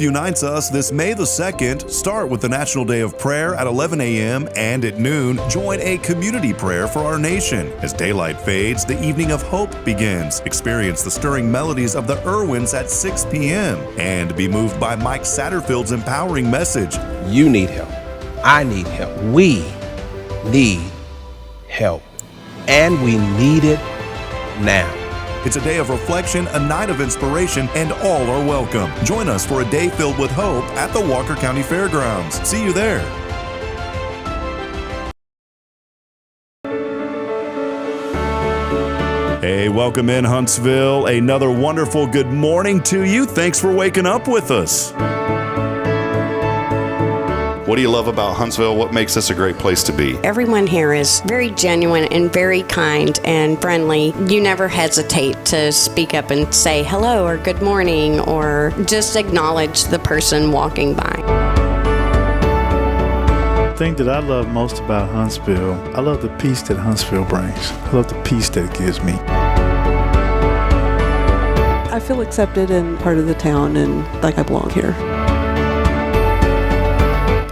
unites us this May the 2nd. Start with the National Day of Prayer at 11 a.m. and at noon, join a community prayer for our nation. As daylight fades, the evening of hope begins. Experience the stirring melodies of the Irwins at 6 p.m. and be moved by Mike Satterfield's empowering message. You need help. I need help. We need help. And we need it now. It's a day of reflection, a night of inspiration, and all are welcome. Join us for a day filled with hope at the Walker County Fairgrounds. See you there. Hey, welcome in Huntsville. Another wonderful good morning to you. Thanks for waking up with us. What do you love about Huntsville? What makes this a great place to be? Everyone here is very genuine and very kind and friendly. You never hesitate to speak up and say hello or good morning or just acknowledge the person walking by. The thing that I love most about Huntsville, I love the peace that Huntsville brings. I love the peace that it gives me. I feel accepted and part of the town and like I belong here.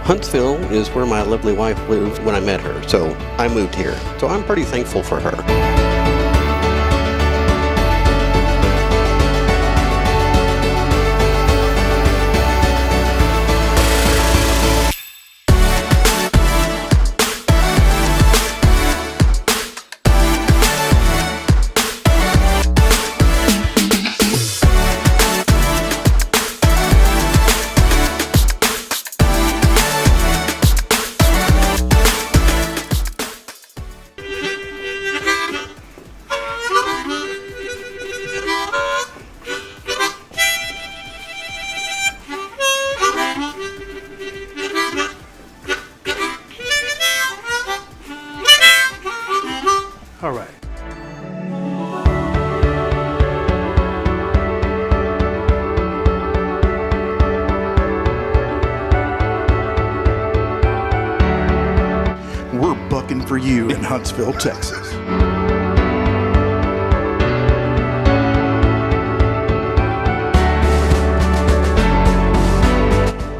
Huntsville is where my lovely wife lived when I met her, so I moved here. So I'm pretty thankful for her. All right. We're bucking for you in Huntsville, Texas.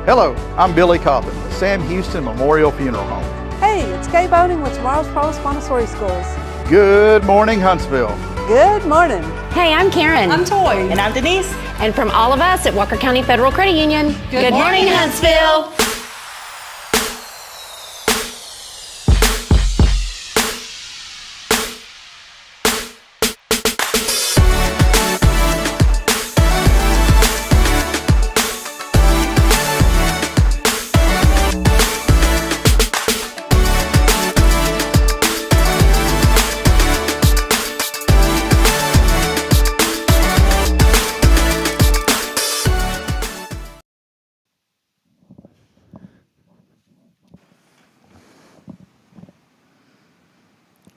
Hello, I'm Billy Cauthen, the Sam Houston Memorial Funeral Home. Hey, it's Kay Boating with Tomorrow's Promise Montessori Schools. Good morning, Huntsville. Good morning. Hey, I'm Karen. I'm Toy. And I'm Denise. And from all of us at Walker County Federal Credit Union, good morning, Huntsville.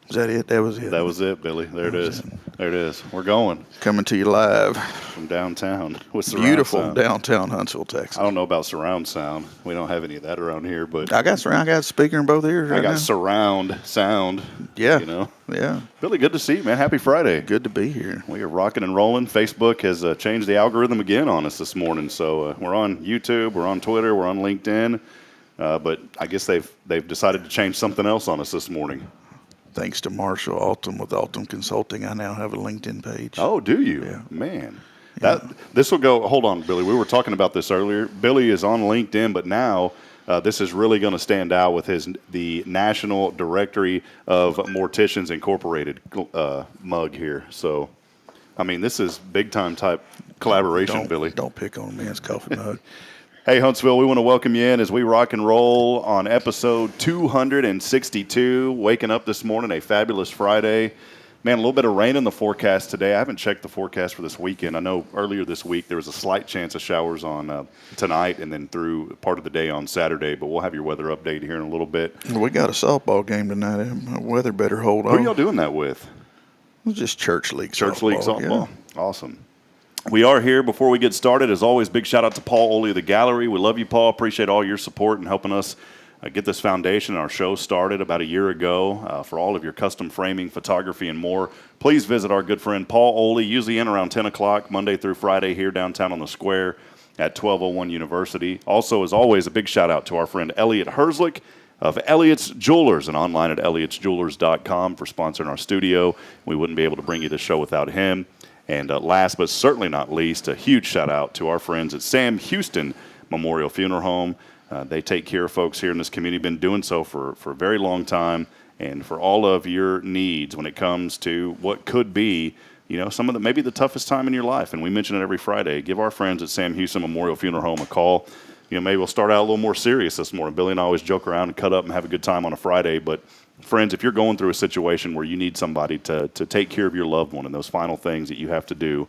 Is that it? That was it. That was it, Billy. There it is. There it is. We're going. Coming to you live from downtown with surround beautiful sound. Downtown Huntsville, Texas. I don't know about surround sound. We don't have any of that around here, but I got a speaker in both ears right now. I got surround sound. Yeah. You know? Yeah. Billy, good to see you, man. Happy Friday. Good to be here. We are rocking and rolling. Facebook has changed the algorithm again on us this morning. So we're on YouTube, we're on Twitter, we're on LinkedIn. But I guess they've decided to change something else on us this morning. Thanks to Marshall Altum with Altum Consulting, I now have a LinkedIn page. Oh, do you? Yeah. Man. This will go, hold on, Billy. We were talking about this earlier. Billy is on LinkedIn, but now this is really going to stand out with the National Directory of Morticians Incorporated mug here. So, I mean, this is big-time type collaboration, Billy. Don't pick on a man's coffee mug. Hey, Huntsville, we want to welcome you in as we rock and roll on episode 262. Waking up this morning, a fabulous Friday. Man, a little bit of rain in the forecast today. I haven't checked the forecast for this weekend. I know earlier this week there was a slight chance of showers on tonight and then through part of the day on Saturday, but we'll have your weather update here in a little bit. We got a softball game tonight. Weather better hold on. Who are y'all doing that with? Just church league Church softball. league softball. Yeah. Awesome. We are here. Before we get started, as always, big shout out to Paul Oley of the Gallery. We love you, Paul. Appreciate all your support and helping us get this foundation and our show started about a year ago. For all of your custom framing, photography, and more, please visit our good friend Paul Oley, usually in around 10 o'clock, Monday through Friday here downtown on the square. at 1201 University. Also, as always, a big shout out to our friend Elliot Herzlich of Elliot's Jewelers and online at elliotsjewelers.com for sponsoring our studio. We wouldn't be able to bring you the show without him. And last but certainly not least, a huge shout out to our friends at Sam Houston Memorial Funeral Home. They take care of folks here in this community, been doing so for a very long time. And for all of your needs when it comes to what could be, some of maybe the toughest time in your life. And we mention it every Friday. Give our friends at Sam Houston Memorial Funeral Home a call. Maybe we'll start out a little more serious this morning. Billy and I always joke around and cut up and have a good time on a Friday. But friends, if you're going through a situation where you need somebody to take care of your loved one and those final things that you have to do,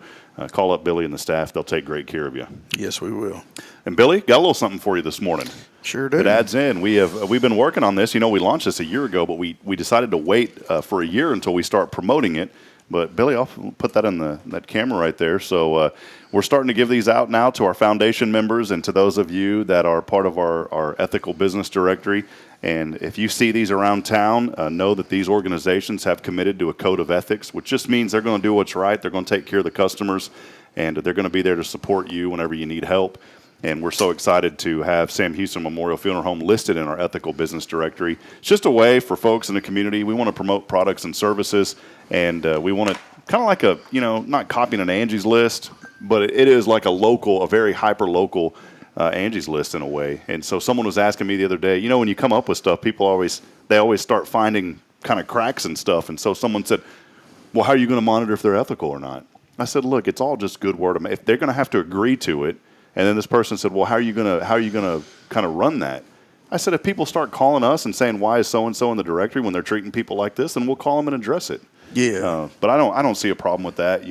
call up Billy and the staff. They'll take great care of you. Yes, we will. And Billy, got a little something for you this morning. Sure do. It adds in. We've been working on this. We launched this a year ago, but we decided to wait for a year until we start promoting it. But Billy, I'll put that in that camera right there. So we're starting to give these out now to our foundation members and to those of you that are part of our ethical business directory. And if you see these around town, know that these organizations have committed to a code of ethics, which just means they're going to do what's right. They're going to take care of the customers, and they're going to be there to support you whenever you need help. And we're so excited to have Sam Houston Memorial Funeral Home listed in our ethical business directory. It's just a way for folks in the community. We want to promote products and services, and we want to kind of like not copying an Angie's List, but it is like a very hyper-local Angie's List in a way. And so someone was asking me the other day, when you come up with stuff, people always start finding kind of cracks and stuff. And so someone said, well, how are you going to monitor if they're ethical or not? I said, look, it's all just good word of mouth. If they're going to have to agree to it. And then this person said, well, how are you going to kind of run that? I said, if people start calling us and saying, why is so-and-so in the directory when they're treating people like this, then we'll call them and address it. Yeah. But I don't see a problem with that.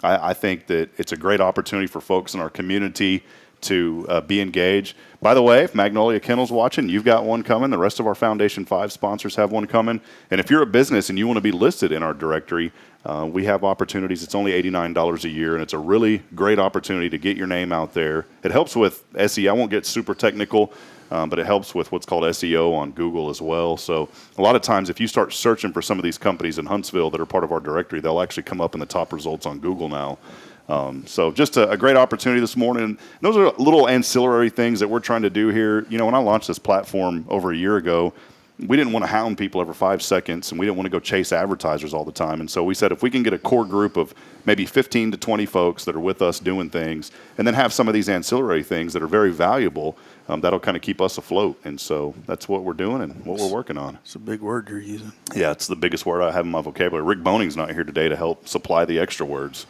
I think that it's a great opportunity for folks in our community to be engaged. By the way, if Magnolia Kennel's watching, you've got one coming. The rest of our Foundation 5 sponsors have one coming. And if you're a business and you want to be listed in our directory, we have opportunities. It's only $89 a year, and it's a really great opportunity to get your name out there. It helps with SEO. I won't get super technical, but it helps with what's called SEO on Google as well. So a lot of times if you start searching for some of these companies in Huntsville that are part of our directory, they'll actually come up in the top results on Google now. So just a great opportunity this morning. And those are little ancillary things that we're trying to do here. When I launched this platform over a year ago, we didn't want to hound people every 5 seconds, and we didn't want to go chase advertisers all the time. And so we said if we can get a core group of maybe 15 to 20 folks that are with us doing things, and then have some of these ancillary things that are very valuable, that'll kind of keep us afloat. And so that's what we're doing and what we're working on. It's a big word you're using. Yeah, it's the biggest word I have in my vocabulary. Rick Boning's not here today to help supply the extra words.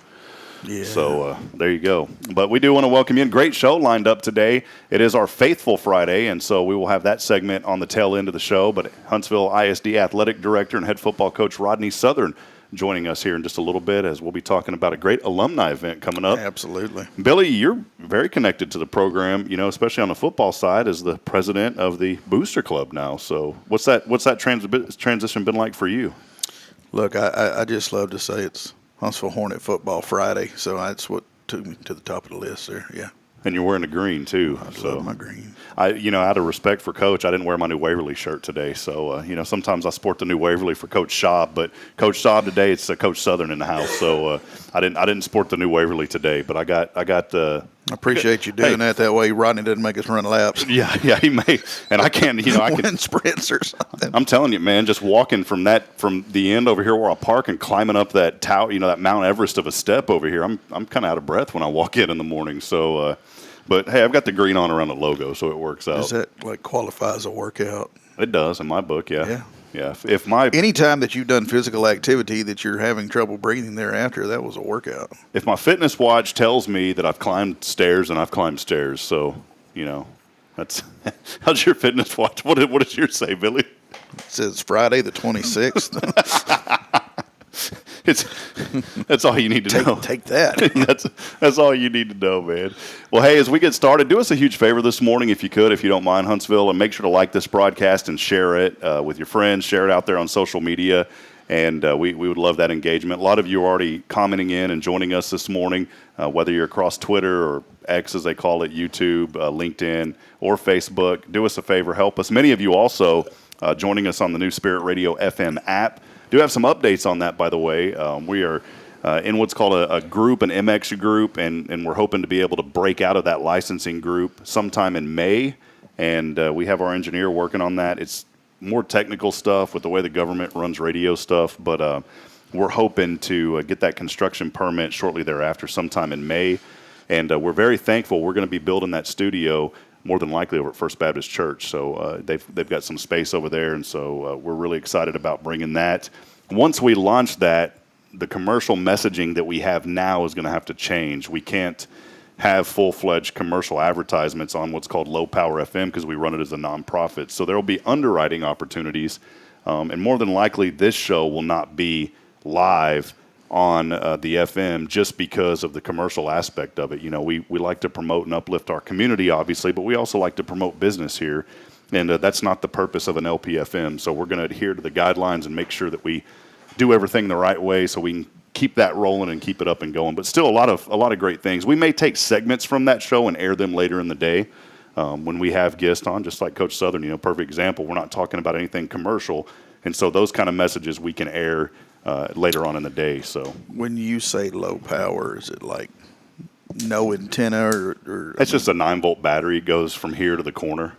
Yeah. So there you go. But we do want to welcome you in. Great show lined up today. It is our Faithful Friday, and so we will have that segment on the tail end of the show. But Huntsville ISD Athletic Director and head football coach Rodney Southern joining us here in just a little bit as we'll be talking about a great alumni event coming up. Absolutely. Billy, you're very connected to the program, especially on the football side as the president of the Booster Club now. So what's that transition been like for you? Look, I just love to say it's Huntsville Hornet Football Friday, so that's what took me to the top of the list there, yeah. And you're wearing the green, too. I love my green. Out of respect for Coach, I didn't wear my new Waverly shirt today. So, sometimes I sport the new Waverly for Coach Schaub, but Coach Schaub today, it's Coach Southern in the house. So, I didn't sport the new Waverly today, but I got the. I appreciate you doing that. That way, Rodney doesn't make us run laps. Yeah, he may. And I can't, I can win sprints or something. I'm telling you, man, just walking from the end over here where I park and climbing up that tower, that Mount Everest of a step over here. I'm kind of out of breath when I walk in the morning. So, but hey, I've got the green on around the logo, so it works out. Does that qualify as a workout? It does in my book, yeah. Yeah. Anytime that you've done physical activity that you're having trouble breathing thereafter, that was a workout. If my fitness watch tells me that I've climbed stairs, then I've climbed stairs. So, that's how's your fitness watch? What does yours say, Billy? It says Friday the 26th. That's all you need to know. Take that. That's all you need to know, man. Well, hey, as we get started, do us a huge favor this morning, if you could, if you don't mind, Huntsville, and make sure to like this broadcast and share it with your friends. Share it out there on social media, and we would love that engagement. A lot of you are already commenting in and joining us this morning, whether you're across Twitter or X, as they call it, YouTube, LinkedIn, or Facebook. Do us a favor, help us. Many of you also joining us on the new Spirit Radio FM app. Do have some updates on that, by the way. We are in what's called a group, an MX group, and we're hoping to be able to break out of that licensing group sometime in May. And we have our engineer working on that. It's more technical stuff with the way the government runs radio stuff, but we're hoping to get that construction permit shortly thereafter, sometime in May. And we're very thankful. We're going to be building that studio more than likely over at First Baptist Church. So they've got some space over there, and so we're really excited about bringing that. Once we launch that, the commercial messaging that we have now is going to have to change. We can't have full-fledged commercial advertisements on what's called low power FM because we run it as a nonprofit. So there will be underwriting opportunities, and more than likely this show will not be live on the FM just because of the commercial aspect of it. You know, we like to promote and uplift our community, obviously, but we also like to promote business here, and that's not the purpose of an LPFM. So we're going to adhere to the guidelines and make sure that we do everything the right way so we can keep that rolling and keep it up and going. But still a lot of great things. We may take segments from that show and air them later in the day when we have guests on, just like Coach Southern, you know, perfect example. We're not talking about anything commercial, and so those kind of messages we can air later on in the day. So when you say low power, is it like no antenna or it's just a 9-volt battery, goes from here to the corner.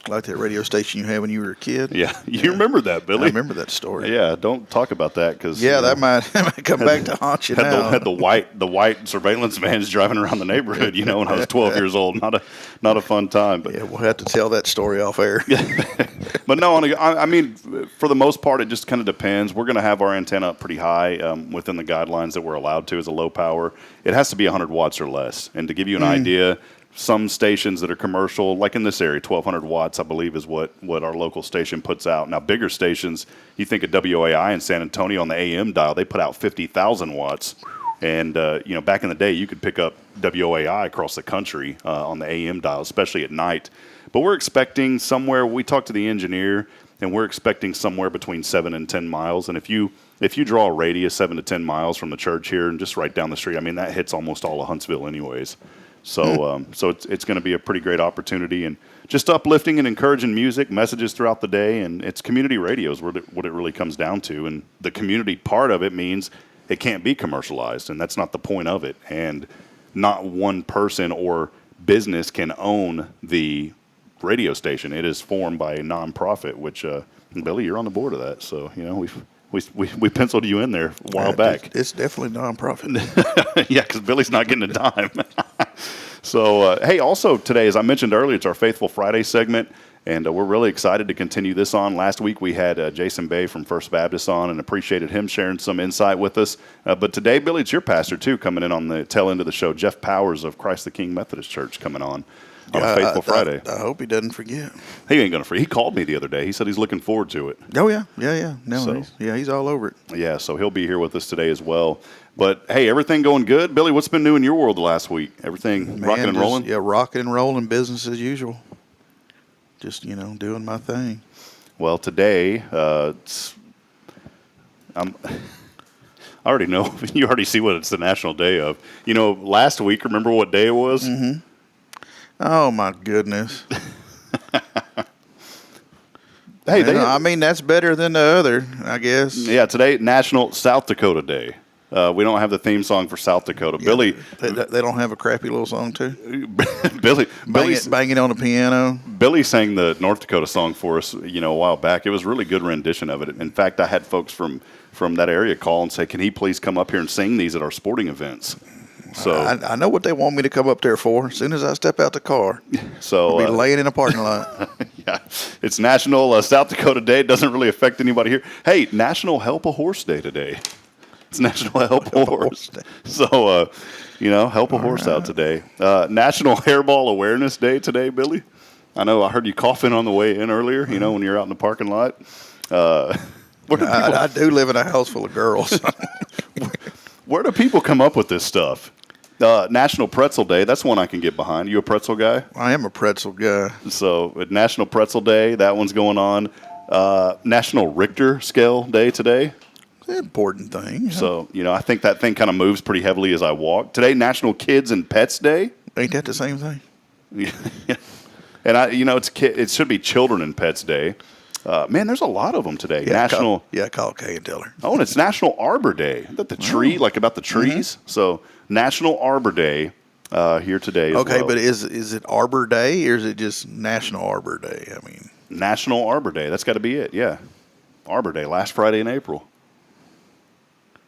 Like that radio station you had when you were a kid? Yeah. You remember that, Billy? I remember that story. Yeah, don't talk about that because that might come back to haunt you now. Had the white surveillance vans driving around the neighborhood, you know, when I was 12 years old. Not a fun time. But yeah, we'll have to tell that story off air. But no, I mean, for the most part, it just kind of depends. We're going to have our antenna up pretty high within the guidelines that we're allowed to as a low power. It has to be 100 watts or less. And to give you an idea, some stations that are commercial, like in this area, 1,200 watts, I believe, is what our local station puts out. Now, bigger stations, you think of WAI in San Antonio on the AM dial, they put out 50,000 watts. And, you know, back in the day, you could pick up WAI across the country on the AM dial, especially at night. But we're expecting somewhere, we talked to the engineer, and we're expecting somewhere between 7 and 10 miles. And if you draw a radius 7 to 10 miles from the church here and just right down the street, I mean, that hits almost all of Huntsville anyways. So so it's going to be a pretty great opportunity, and just uplifting and encouraging music, messages throughout the day, and it's community radio is what it really comes down to. And the community part of it means it can't be commercialized, and that's not the point of it. And not one person or business can own the radio station. It is formed by a nonprofit, which, Billy, you're on the board of that. So, you know, we penciled you in there a while back. It's definitely nonprofit. Yeah, because Billy's not getting a dime. So, hey, also today, as I mentioned earlier, it's our Faithful Friday segment, and we're really excited to continue this on. Last week we had Jason Bay from First Baptist on and appreciated him sharing some insight with us. But today, Billy, it's your pastor, too, coming in on the tail end of the show. Jeff Powers of Christ the King Methodist Church coming on a Faithful Friday. I hope he doesn't forget. He ain't going to forget. He called me the other day. He said he's looking forward to it. Oh, yeah. No, he's all over it. Yeah, so he'll be here with us today as well. But, hey, everything going good? Billy, what's been new in your world the last week? Everything rocking and rolling? Yeah, rocking and rolling, business as usual. Just, you know, doing my thing. Well, today, I already know. You already see what it's the national day of. You know, last week, remember what day it was? Mm-hmm. Oh, my goodness. Hey, I mean, that's better than the other, I guess. Yeah, today, National South Dakota Day. We don't have the theme song for South Dakota. Yeah, Billy, they don't have a crappy little song too. Billy, banging on the piano. Billy sang the North Dakota song for us, you know, a while back. It was a really good rendition of it. In fact, I had folks from that area call and say, "Can he please come up here and sing these at our sporting events?" So I know what they want me to come up there for. As soon as I step out the car, so I'll be laying in a parking lot. Yeah, it's National South Dakota Day. It doesn't really affect anybody here. Hey, National Help a Horse Day today. It's National Help a Horse Day. So, you know, help a horse out today. National Hairball Awareness Day today, Billy. I know I heard you coughing on the way in earlier, you know, when you're out in the parking lot. I do live in a house full of girls. Where do people come up with this stuff? National Pretzel Day, that's one I can get behind. You a pretzel guy? I am a pretzel guy. So, National Pretzel Day, that one's going on. National Richter Scale Day today. Important thing. Yeah. So, you know, I think that thing kind of moves pretty heavily as I walk. Today, National Kids and Pets Day. Ain't that the same thing? Yeah. And, you know, it should be Children and Pets Day. Man, there's a lot of them today. Call Kay and tell her. Oh, and it's National Arbor Day. Isn't that the tree, like about the trees? Mm-hmm. So National Arbor Day here today as well. But is it Arbor Day or is it just National Arbor Day? I mean, National Arbor Day. That's got to be it, yeah. Arbor Day, last Friday in April.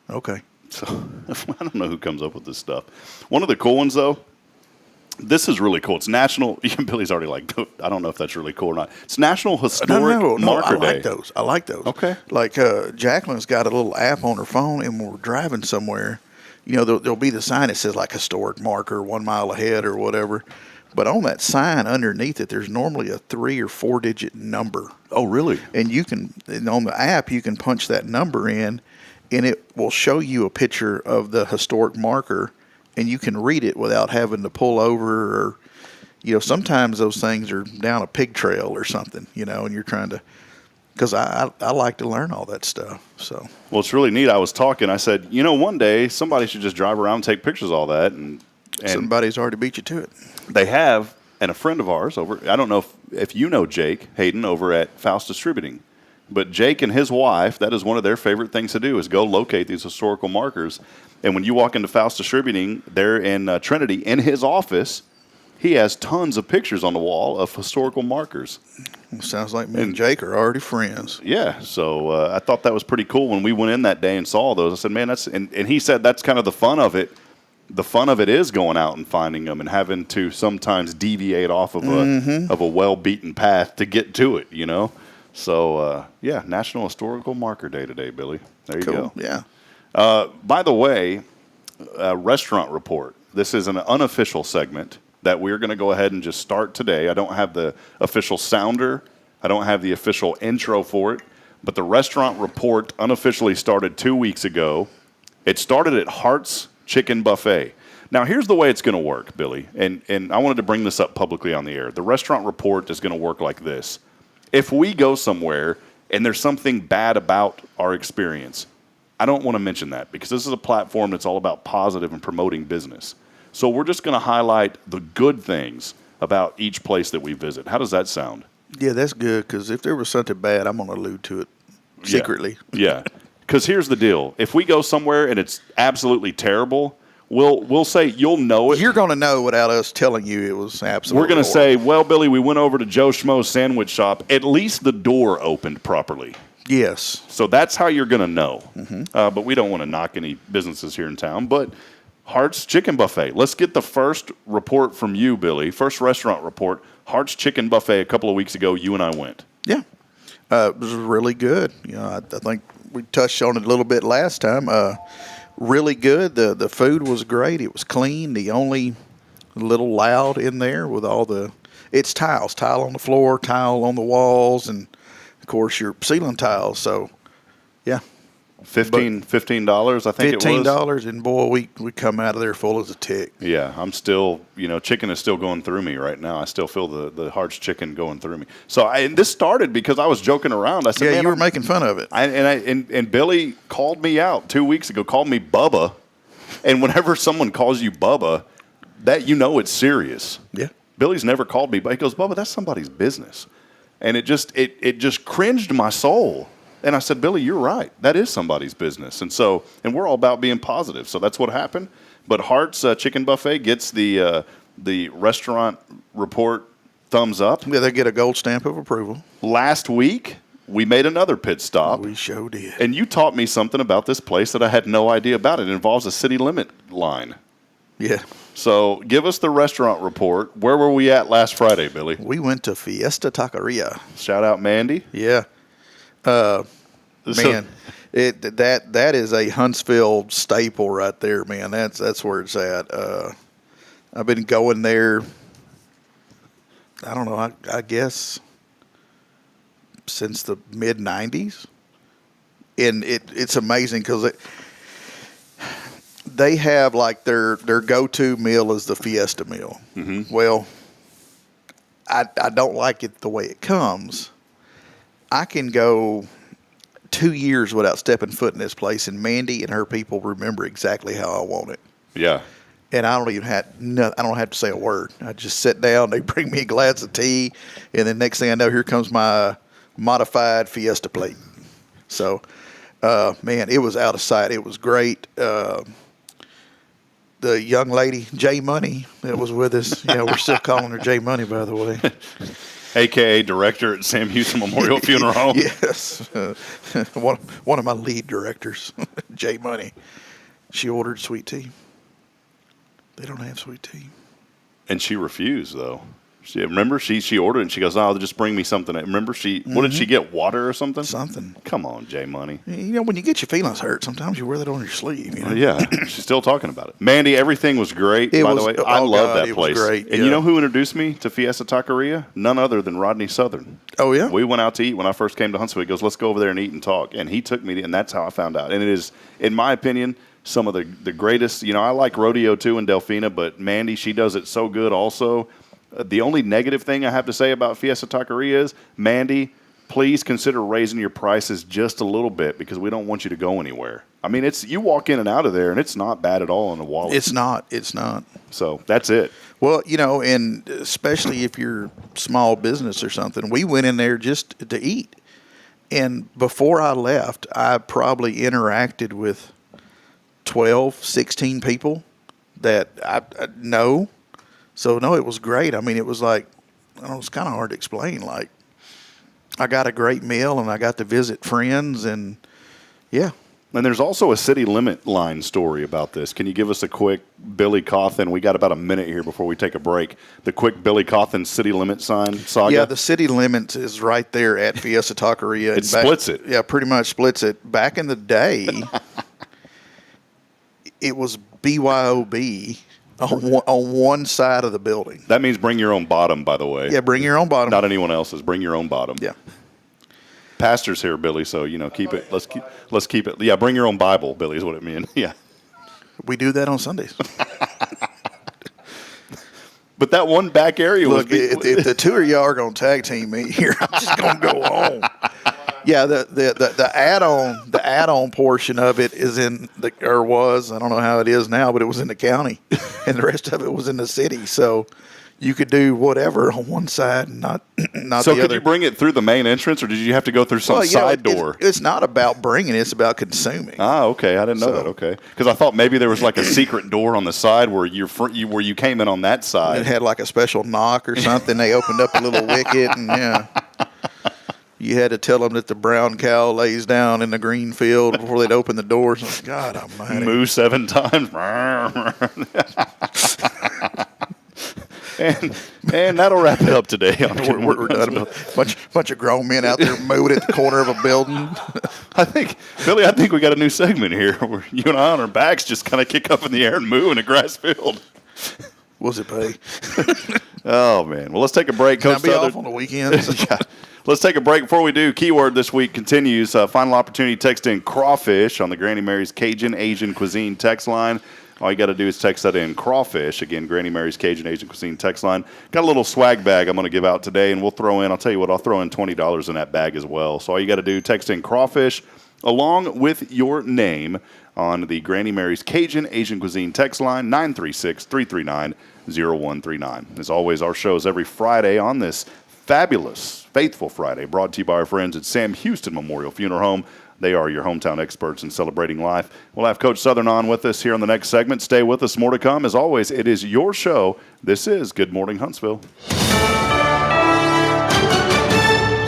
Okay. So I don't know who comes up with this stuff. One of the cool ones, though, this is really cool. It's National. Billy's already like, I don't know if that's really cool or not. It's National Historic Marker Day. I like those. Okay. Like Jacqueline's got a little app on her phone, and when we're driving somewhere, there'll be the sign that says like historic marker 1 mile ahead or whatever. But on that sign underneath it, there's normally a 3 or 4 digit number. Oh, really? And on the app, you can punch that number in, and it will show you a picture of the historic marker. And you can read it without having to pull over or, sometimes those things are down a pig trail or something, and you're trying to, because I like to learn all that stuff. So. Well, it's really neat. I said, one day somebody should just drive around and take pictures of all that. And somebody's already beat you to it. They have, and a friend of ours I don't know if you know Jake Hayden over at Faust Distributing. But Jake and his wife, that is one of their favorite things to do is go locate these historical markers. And when you walk into Faust Distributing, there in Trinity, in his office, he has tons of pictures on the wall of historical markers. Sounds like me and Jake are already friends. Yeah, so I thought that was pretty cool when we went in that day and saw those. I said, man, and he said that's kind of the fun of it. The fun of it is going out and finding them and having to sometimes deviate off of a well-beaten path to get to it, So, National Historical Marker Day today, Billy. There you go. Yeah. By the way, restaurant report. This is an unofficial segment that we're going to go ahead and just start today. I don't have the official sounder. I don't have the official intro for it. But the restaurant report unofficially started 2 weeks ago. It started at Hart's Chicken Buffet. Now, here's the way it's going to work, Billy. And I wanted to bring this up publicly on the air. The restaurant report is going to work like this. If we go somewhere and there's something bad about our experience, I don't want to mention that because this is a platform that's all about positive and promoting business. So we're just going to highlight the good things about each place that we visit. How does that sound? Yeah, that's good because if there was something bad, I'm going to allude to it secretly. Yeah, because here's the deal. If we go somewhere and it's absolutely terrible, we'll say you'll know it. You're going to know without us telling you it was absolutely We're going to say, well, Billy, we went over to Joe Schmo's sandwich shop. At least the door opened properly. Yes. So that's how you're going to know. Mm-hmm. But we don't want to knock any businesses here in town. But Hart's Chicken Buffet. Let's get the first report from you, Billy. First restaurant report. Hart's Chicken Buffet a couple of weeks ago. You and I went. Yeah. It was really good. I think we touched on it a little bit last time. Really good. The food was great. It was clean. The only little loud in there with it's tiles. Tile on the floor, tile on the walls, and, of course, your ceiling tiles. So, yeah. $15, I think it was. $15, and boy, we come out of there full as a tick. Yeah, I'm still, chicken is still going through me right now. I still feel the Hart's chicken going through me. So and this started because I was joking around. I said, yeah, you were making fun of it. And Billy called me out 2 weeks ago, called me Bubba. And whenever someone calls you Bubba, that it's serious. Yeah. Billy's never called me, but he goes, Bubba, that's somebody's business. And it just cringed my soul. And I said, Billy, you're right. That is somebody's business. And we're all about being positive. So that's what happened. But Hart's Chicken Buffet gets the restaurant report thumbs up. Yeah, they get a gold stamp of approval. Last week, we made another pit stop. We sure did. And you taught me something about this place that I had no idea about. It involves a city limit line. Yeah. So give us the restaurant report. Where were we at last Friday, Billy? We went to Fiesta Taqueria. Shout out Mandy. Yeah. Man, that is a Huntsville staple right there, man. That's where it's at. I've been going there, I don't know, I guess since the mid-'90s. And it's amazing because they have like their go-to meal is the Fiesta meal. Mm-hmm. Well, I don't like it the way it comes. I can go 2 years without stepping foot in this place, and Mandy and her people remember exactly how I want it. Yeah. And I don't have to say a word. I just sit down. They bring me a glass of tea, and then next thing I know, here comes my modified Fiesta plate. So, man, it was out of sight. It was great. The young lady, J Money, that was with us. Yeah, we're still calling her J Money, by the way. AKA director at Sam Houston Memorial Funeral Home. Yes. One of my lead directors, J Money. She ordered sweet tea. They don't have sweet tea. And she refused, though. Remember, she ordered and she goes, "Oh, just bring me something." Remember, what did she get? Water or something? Something. Come on, J Money. When you get your feelings hurt, sometimes you wear that on your sleeve. Yeah, she's still talking about it. Mandy, everything was great. By the way, I love that place. Was great. And you know who introduced me to Fiesta Taqueria? None other than Rodney Southern. Oh, yeah? We went out to eat when I first came to Huntsville. He goes, "Let's go over there and eat and talk." And he took me, and that's how I found out. And it is, in my opinion, some of the greatest. I like rodeo too in Delfina, but Mandy, she does it so good also. The only negative thing I have to say about Fiesta Taqueria is, Mandy, please consider raising your prices just a little bit because we don't want you to go anywhere. I mean, you walk in and out of there, and it's not bad at all in the wallet. It's not. So that's it. Well, and especially if you're small business or something, we went in there just to eat. And before I left, I probably interacted with 12, 16 people that I know. So, no, it was great. I mean, it was like, it's kind of hard to explain. Like, I got a great meal, and I got to visit friends, and, yeah. And there's also a city limit line story about this. Can you give us a quick Billy Cauthen? We got about a minute here before we take a break. The quick Billy Cauthen city limit sign saga? Yeah, the city limit is right there at Fiesta Taqueria. It splits it. Yeah, pretty much splits it. Back in the day, it was BYOB. On one side of the building. That means bring your own bottom, by the way. Yeah, bring your own bottom. Not anyone else's. Bring your own bottom. Yeah. Pastor's here, Billy. So keep it. Let's keep it. Yeah, bring your own Bible, Billy, is what it means. Yeah. We do that on Sundays. But that one back area was. Look, if the two of y'all are going to tag team me here, I'm just going to go home. Yeah, the add-on portion of it is was, I don't know how it is now, but it was in the county, and the rest of it was in the city. So you could do whatever on one side and not the other. So could you bring it through the main entrance, or did you have to go through some side door? It's not about bringing; it's about consuming. Ah, okay, I didn't know that. Okay, because I thought maybe there was like a secret door on the side where you came in on that side. It had like a special knock or something. They opened up a little wicket, and yeah. You had to tell them that the brown cow lays down in the green field before they'd open the doors. God almighty. Moo 7 times. and that'll wrap it up today. We're done. A bunch of grown men out there mooed at the corner of a building. Billy, I think we got a new segment here where you and I on our backs just kind of kick up in the air and moo in a grass field. Was it pay? Oh, man. Well, let's take a break. Can I be off on the weekends? Yeah. Let's take a break. Before we do, keyword this week continues. Final opportunity, text in crawfish on the Granny Mary's Cajun Asian Cuisine text line. All you got to do is text that in crawfish. Again, Granny Mary's Cajun Asian Cuisine text line. Got a little swag bag I'm going to give out today, and we'll throw in, I'll tell you what, I'll throw in $20 in that bag as well. So all you got to do, text in crawfish along with your name on the Granny Mary's Cajun Asian Cuisine text line, 936-339-0139. As always, our show is every Friday on this fabulous, faithful Friday, brought to you by our friends at Sam Houston Memorial Funeral Home. They are your hometown experts in celebrating life. We'll have Coach Southern on with us here on the next segment. Stay with us. More to come. As always, it is your show. This is Good Morning Huntsville.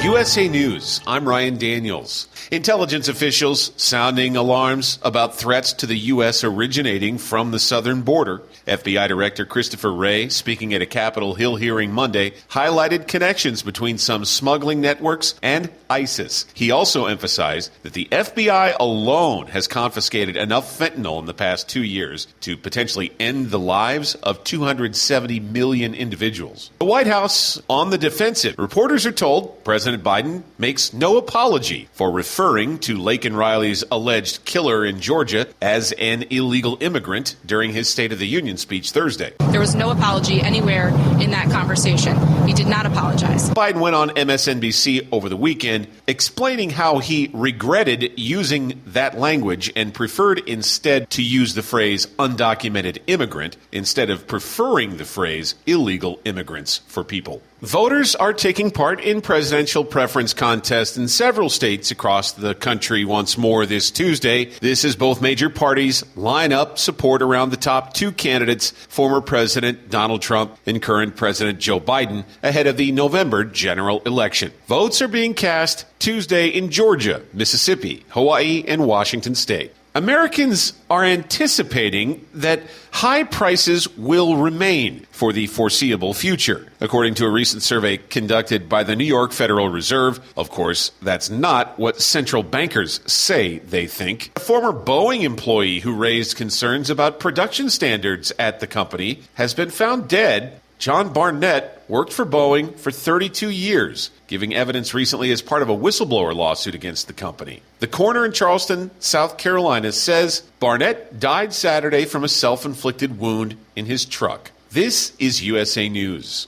USA News, I'm Ryan Daniels. Intelligence officials sounding alarms about threats to the U.S. originating from the southern border. FBI Director Christopher Wray, speaking at a Capitol Hill hearing Monday, highlighted connections between some smuggling networks and ISIS. He also emphasized that the FBI alone has confiscated enough fentanyl in the past 2 years to potentially end the lives of 270 million individuals. The White House on the defensive. Reporters are told President Biden makes no apology for referring to Laken Riley's alleged killer in Georgia as an illegal immigrant during his State of the Union speech Thursday. There was no apology anywhere in that conversation. He did not apologize. Biden went on MSNBC over the weekend explaining how he regretted using that language and preferred instead to use the phrase undocumented immigrant instead of preferring the phrase illegal immigrants for people. Voters are taking part in presidential preference contests in several states across the country once more this Tuesday. This as both major parties line up support around the top two candidates, former President Donald Trump and current President Joe Biden, ahead of the November general election. Votes are being cast Tuesday in Georgia, Mississippi, Hawaii, and Washington state. Americans are anticipating that high prices will remain for the foreseeable future, according to a recent survey conducted by the New York Federal Reserve. Of course, that's not what central bankers say they think. A former Boeing employee who raised concerns about production standards at the company has been found dead. John Barnett worked for Boeing for 32 years, giving evidence recently as part of a whistleblower lawsuit against the company. The coroner in Charleston, South Carolina, says Barnett died Saturday from a self-inflicted wound in his truck. This is USA News.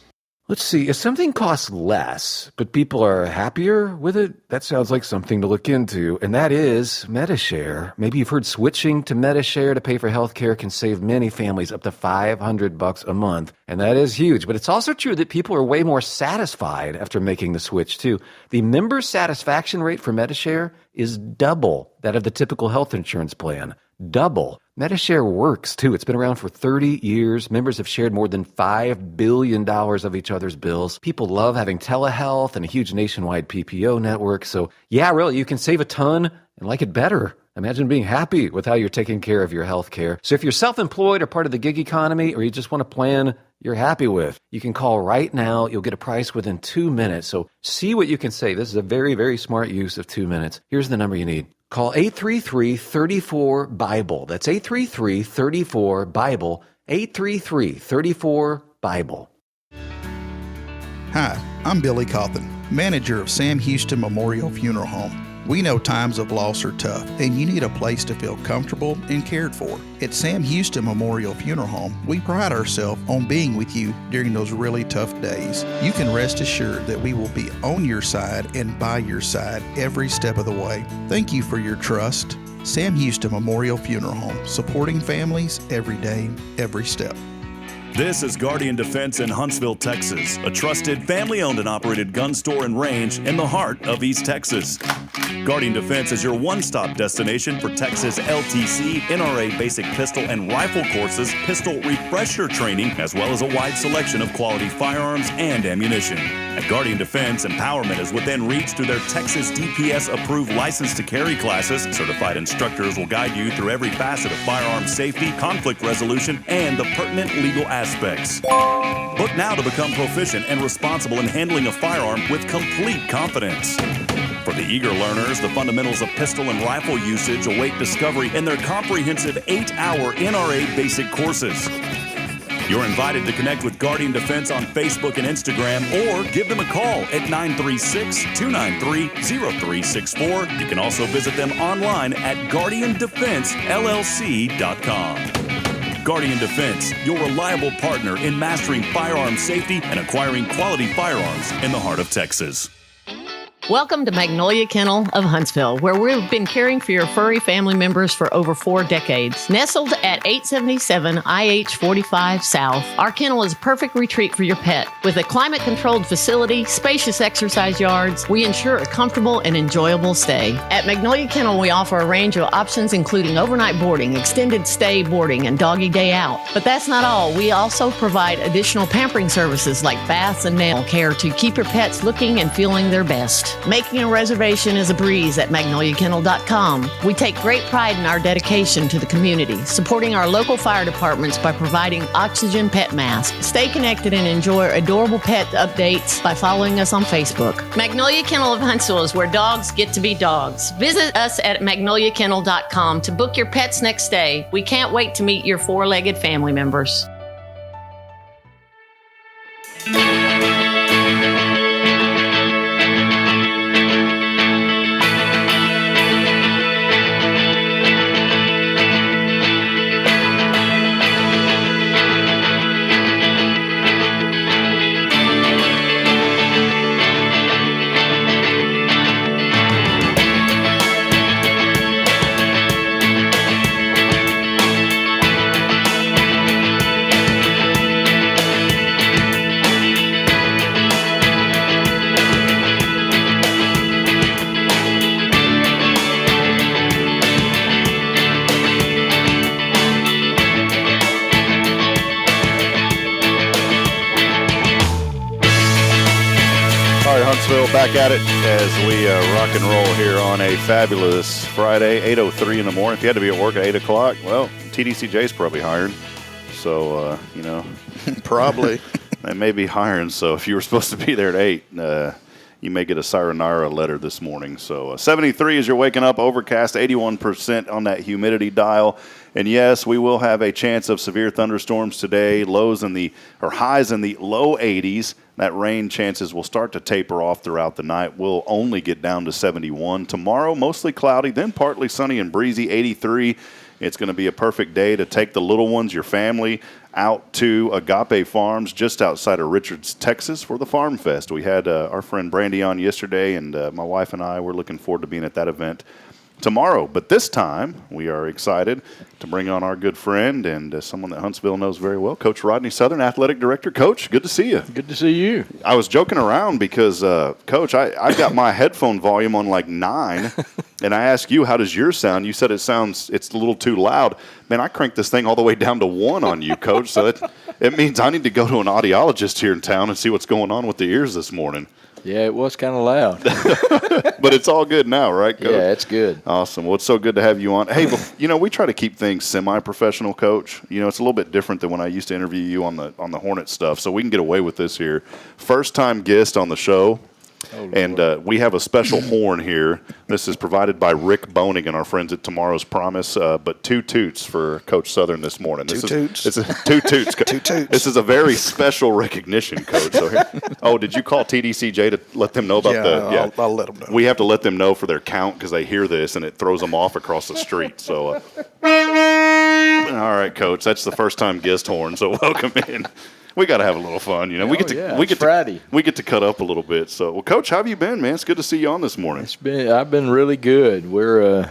Let's see, if something costs less, but people are happier with it, that sounds like something to look into, and that is MediShare. Maybe you've heard switching to MediShare to pay for healthcare can save many families up to $500 a month, and that is huge. But it's also true that people are way more satisfied after making the switch, too. The member satisfaction rate for MediShare is double that of the typical health insurance plan. Double. MediShare works, too. It's been around for 30 years. Members have shared more than $5 billion of each other's bills. People love having telehealth and a huge nationwide PPO network. So, yeah, really, you can save a ton and like it better. Imagine being happy with how you're taking care of your health care. So if you're self-employed or part of the gig economy, or you just want a plan you're happy with, you can call right now. You'll get a price within 2 minutes. So see what you can save. This is a very, very smart use of 2 minutes. Here's the number you need. Call 833-34-BIBLE. That's 833-34-BIBLE. 833-34-BIBLE. Hi, I'm Billy Cauthen, manager of Sam Houston Memorial Funeral Home. We know times of loss are tough, and you need a place to feel comfortable and cared for. At Sam Houston Memorial Funeral Home, we pride ourselves on being with you during those really tough days. You can rest assured that we will be on your side and by your side every step of the way. Thank you for your trust. Sam Houston Memorial Funeral Home, supporting families every day, every step. This is Guardian Defense in Huntsville, Texas, a trusted family-owned and operated gun store and range in the heart of East Texas. Guardian Defense is your one-stop destination for Texas LTC, NRA basic pistol and rifle courses, pistol refresher training, as well as a wide selection of quality firearms and ammunition. At Guardian Defense, empowerment is within reach through their Texas DPS-approved license to carry classes. Certified instructors will guide you through every facet of firearm safety, conflict resolution, and the pertinent legal aspects. Book now to become proficient and responsible in handling a firearm with complete confidence. For the eager learners, the fundamentals of pistol and rifle usage await discovery in their comprehensive 8-hour NRA basic courses. You're invited to connect with Guardian Defense on Facebook and Instagram, or give them a call at 936-293-0364. You can also visit them online at guardiandefensellc.com. Guardian Defense, your reliable partner in mastering firearm safety and acquiring quality firearms in the heart of Texas. Welcome to Magnolia Kennel of Huntsville, where we've been caring for your furry family members for over 4 decades. Nestled at 877 IH 45 South, our kennel is a perfect retreat for your pet. With a climate-controlled facility, spacious exercise yards, we ensure a comfortable and enjoyable stay. At Magnolia Kennel, we offer a range of options including overnight boarding, extended stay boarding, and doggy day out. But that's not all. We also provide additional pampering services like baths and nail care to keep your pets looking and feeling their best. Making a reservation is a breeze at magnoliakennel.com. We take great pride in our dedication to the community, supporting our local fire departments by providing oxygen pet masks. Stay connected and enjoy adorable pet updates by following us on Facebook. Magnolia Kennel of Huntsville is where dogs get to be dogs. Visit us at magnoliakennel.com to book your pet's next stay. We can't wait to meet your 4-legged family members. We're back at it as we rock and roll here on a fabulous Friday, 8:03 in the morning. If you had to be at work at 8 o'clock, well, TDCJ's probably hiring. So, Probably. They may be hiring. So if you were supposed to be there at 8, you may get a sayonara letter this morning. So 73 as you're waking up, overcast, 81% on that humidity dial. And yes, we will have a chance of severe thunderstorms today. Highs in the low 80s. That rain chances will start to taper off throughout the night. We'll only get down to 71. Tomorrow, mostly cloudy, then partly sunny and breezy, 83. It's going to be a perfect day to take the little ones, your family, out to Agape Farms just outside of Richards, Texas for the Farm Fest. We had our friend Brandy on yesterday, and my wife and I were looking forward to being at that event tomorrow. But this time, we are excited to bring on our good friend and someone that Huntsville knows very well, Coach Rodney Southern, Athletic Director. Coach, good to see you. Good to see you. I was joking around because, Coach, I've got my headphone volume on like 9, and I asked you, how does yours sound? You said it's a little too loud. Man, I cranked this thing all the way down to 1 on you, Coach, so it means I need to go to an audiologist here in town and see what's going on with the ears this morning. Yeah, it was kind of loud. But it's all good now, right, Coach? Yeah, it's good. Awesome. Well, it's so good to have you on. Hey, we try to keep things semi-professional, Coach. It's a little bit different than when I used to interview you on the Hornet stuff, so we can get away with this here. First-time guest on the show. Oh, and we have a special horn here. This is provided by Rick Boning and our friends at Tomorrow's Promise. But 2 toots for Coach Southern this morning. 2 toots? It's 2 toots. 2 toots. This is a very special recognition, Coach. So did you call TDCJ to let them know about I'll let them know. We have to let them know for their count because they hear this and it throws them off across the street. So, all right, Coach, that's the first-time guest horn. So welcome in. We got to have a little fun, we get to cut up a little bit. So, well, Coach, how have you been, man? It's good to see you on this morning. I've been really good. We're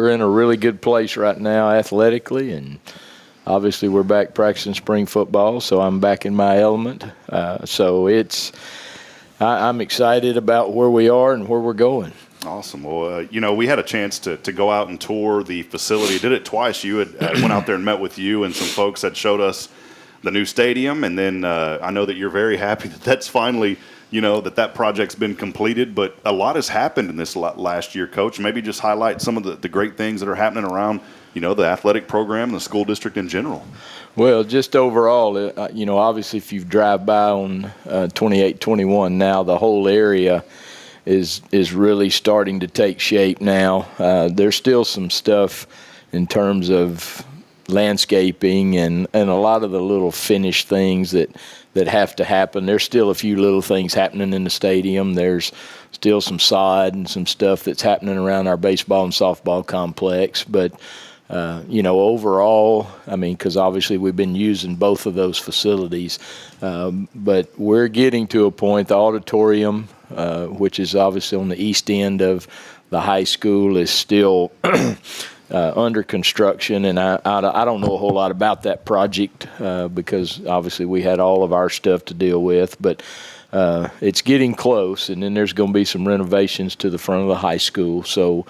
in a really good place right now athletically, and obviously we're back practicing spring football, so I'm back in my element. I'm excited about where we are and where we're going. Awesome. Well, we had a chance to go out and tour the facility. Did it twice. You had went out there and met with you and some folks that showed us the new stadium, and then I know that you're very happy that that's finally, that project's been completed, but a lot has happened in this last year, Coach. Maybe just highlight some of the great things that are happening around, the athletic program and the school district in general. Well, just overall, obviously if you drive by on 2821 now, the whole area is really starting to take shape now. There's still some stuff in terms of landscaping and a lot of the little finished things that have to happen. There's still a few little things happening in the stadium. There's still some sod and some stuff that's happening around our baseball and softball complex. But, overall, because obviously we've been using both of those facilities, but we're getting to a point, the auditorium, which is obviously on the east end of the high school, is still under construction, and I don't know a whole lot about that project because obviously we had all of our stuff to deal with, but it's getting close, and then there's going to be some renovations to the front of the high school, so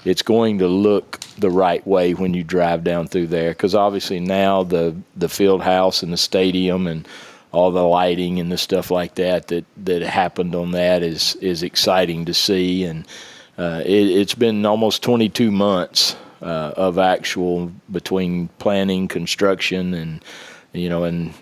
it's going to look the right way when you drive down through there, because obviously now the field house and the stadium and all the lighting and the stuff like that happened on that is exciting to see, and it's been almost 22 months of actual between planning, construction, and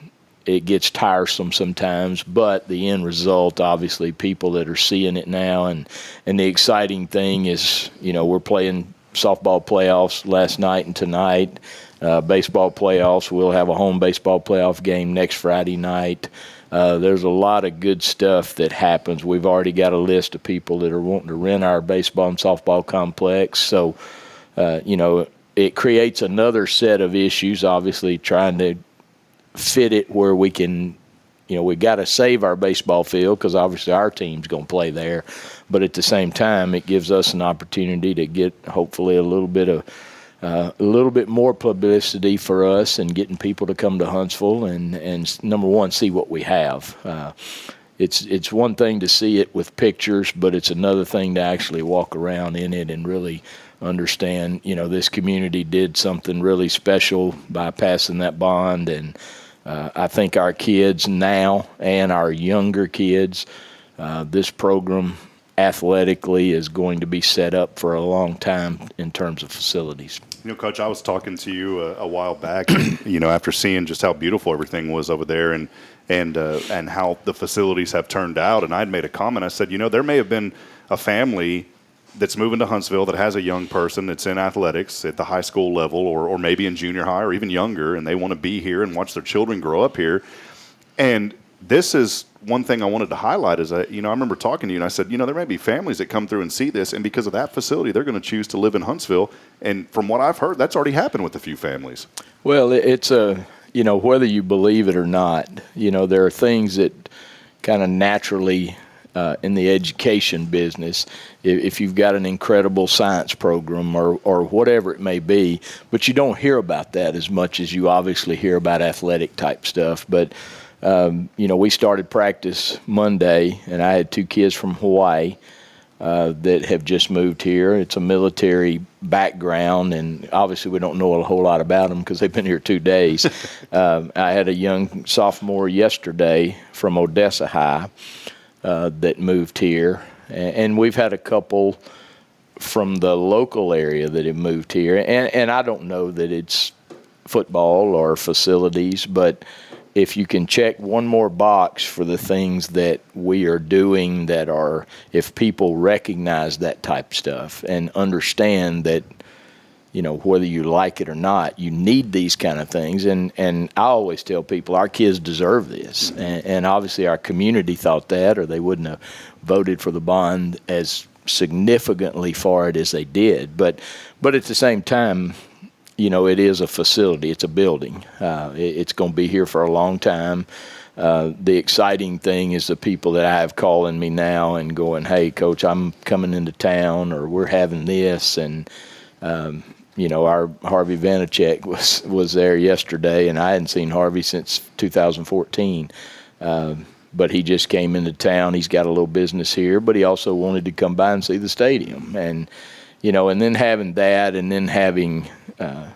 it gets tiresome sometimes, but the end result, obviously people that are seeing it now, and the exciting thing is, we're playing softball playoffs last night and tonight, baseball playoffs. We'll have a home baseball playoff game next Friday night. There's a lot of good stuff that happens. We've already got a list of people that are wanting to rent our baseball and softball complex, so it creates another set of issues, obviously trying to fit it where we can, we got to save our baseball field because obviously our team's going to play there. But at the same time, it gives us an opportunity to get hopefully a little bit more publicity for us and getting people to come to Huntsville and number one, see what we have. It's one thing to see it with pictures, but it's another thing to actually walk around in it and really understand, this community did something really special by passing that bond. And I think our kids now and our younger kids This program athletically is going to be set up for a long time in terms of facilities. You know, Coach, I was talking to you a while back, you know, after seeing just how beautiful everything was over there and how the facilities have turned out. And I'd made a comment. I said, you know, there may have been a family that's moving to Huntsville that has a young person that's in athletics at the high school level or maybe in junior high or even younger, and they want to be here and watch their children grow up here. And this is one thing I wanted to highlight is that, you know, I remember talking to you and I said, you know, there may be families that come through and see this, and because of that facility, they're going to choose to live in Huntsville. And from what I've heard, that's already happened with a few families. Well, it's you know, whether you believe it or not, you know, there are things that kind of naturally in the education business, if you've got an incredible science program or whatever it may be, but you don't hear about that as much as you obviously hear about athletic type stuff. But you know, we started practice Monday, and I had 2 kids from Hawaii that have just moved here. It's a military background, and obviously we don't know a whole lot about them because they've been here 2 days. I had a young sophomore yesterday from Odessa High that moved here, and we've had a couple from the local area that have moved here. And I don't know that it's football or facilities, but if you can check one more box for the things that we are doing that are, if people recognize that type of stuff and understand that, you know, whether you like it or not, you need these kind of things. And I always tell people our kids deserve this. And obviously our community thought that, or they wouldn't have voted for the bond as significantly for it as they did. But at the same time, you know, it is a facility. It's a building. It's going to be here for a long time. The exciting thing is the people that I have calling me now and going, hey, Coach, I'm coming into town, or we're having this. And, you know, our Harvey Vanacek was there yesterday, and I hadn't seen Harvey since 2014. But he just came into town. He's got a little business here, but he also wanted to come by and see the stadium. And, you know, and then having that, and then having,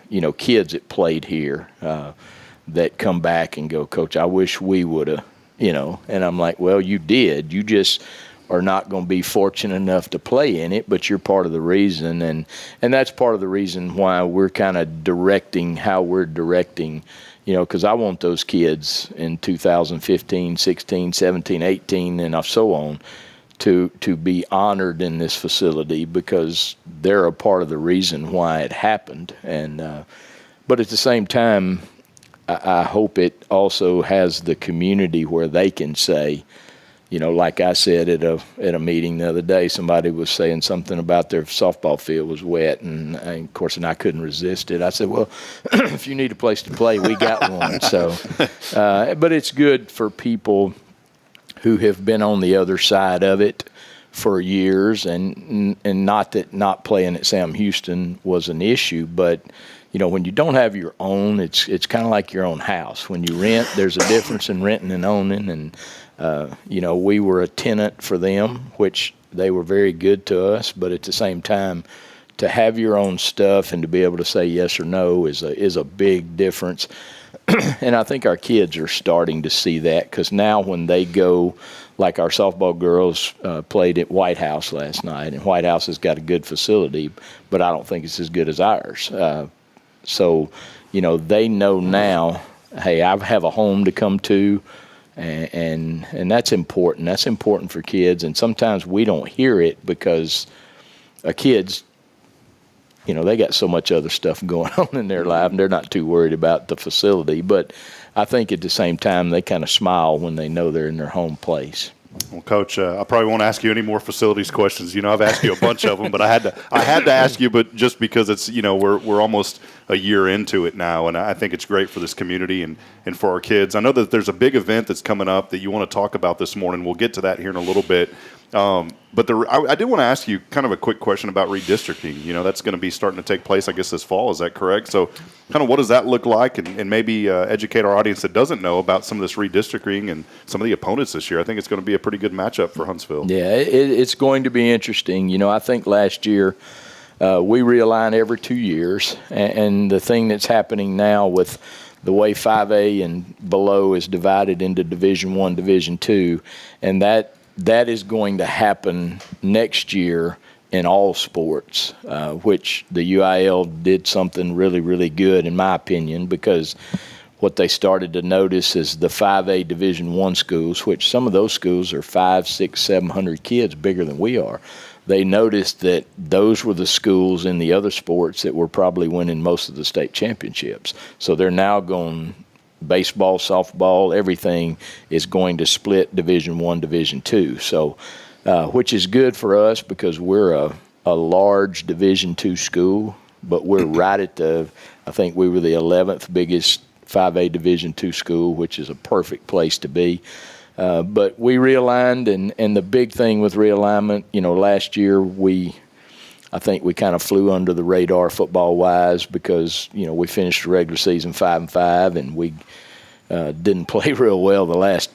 you know, kids that played here that come back and go, Coach, I wish we would have, you know. And I'm like, well, you did. You just are not going to be fortunate enough to play in it, but you're part of the reason. And that's part of the reason why we're kind of directing how we're directing, you know, because I want those kids in 2015, 16, 17, 18, and so on to be honored in this facility because they're a part of the reason why it happened. And but at the same time, I hope it also has the community where they can say, you know, like I said at a meeting the other day, somebody was saying something about their softball field was wet, and of course, I couldn't resist it. I said, well, if you need a place to play, we got one. So, but it's good for people who have been on the other side of it for years, and not that not playing at Sam Houston was an issue, but you know, when you don't have your own, it's kind of like your own house. When you rent, there's a difference in renting and owning, and you know, we were a tenant for them, which they were very good to us, but at the same time, to have your own stuff and to be able to say yes or no is a big difference. And I think our kids are starting to see that, because now when they go, like our softball girls played at White House last night, and White House has got a good facility, but I don't think it's as good as ours. So, you know, they know now, hey, I have a home to come to, and that's important. That's important for kids, and sometimes we don't hear it because kids, you know, they got so much other stuff going on in their life, and they're not too worried about the facility. But I think at the same time, they kind of smile when they know they're in their home place. Well, Coach, I probably won't ask you any more facilities questions. You know, I've asked you a bunch of them, but I had to ask you, but just because it's, you know, we're almost a year into it now, and I think it's great for this community and for our kids. I know that there's a big event that's coming up that you want to talk about this morning. We'll get to that here in a little bit. But I did want to ask you kind of a quick question about redistricting. You know, that's going to be starting to take place, I guess, this fall. Is that correct? So kind of what does that look like, and maybe educate our audience that doesn't know about some of this redistricting and some of the opponents this year. I think it's going to be a pretty good matchup for Huntsville. Yeah, it's going to be interesting. You know, I think last year we realign every 2 years, and the thing that's happening now with the way 5A and below is divided into Division I, Division II, and that that is going to happen next year in all sports, which the UIL did something really, really good, in my opinion, because what they started to notice is the 5A Division I schools, which some of those schools are 500, 600, 700 kids bigger than we are. They noticed that those were the schools in the other sports that were probably winning most of the state championships. So they're now going baseball, softball, everything is going to split Division I, Division II. So, which is good for us because we're a large Division II school, but we're right at I think we were the 11th biggest 5A Division II school, which is a perfect place to be. But we realigned, and the big thing with realignment, last year I think we kind of flew under the radar football-wise because, we finished the regular season 5-5, and we didn't play real well the last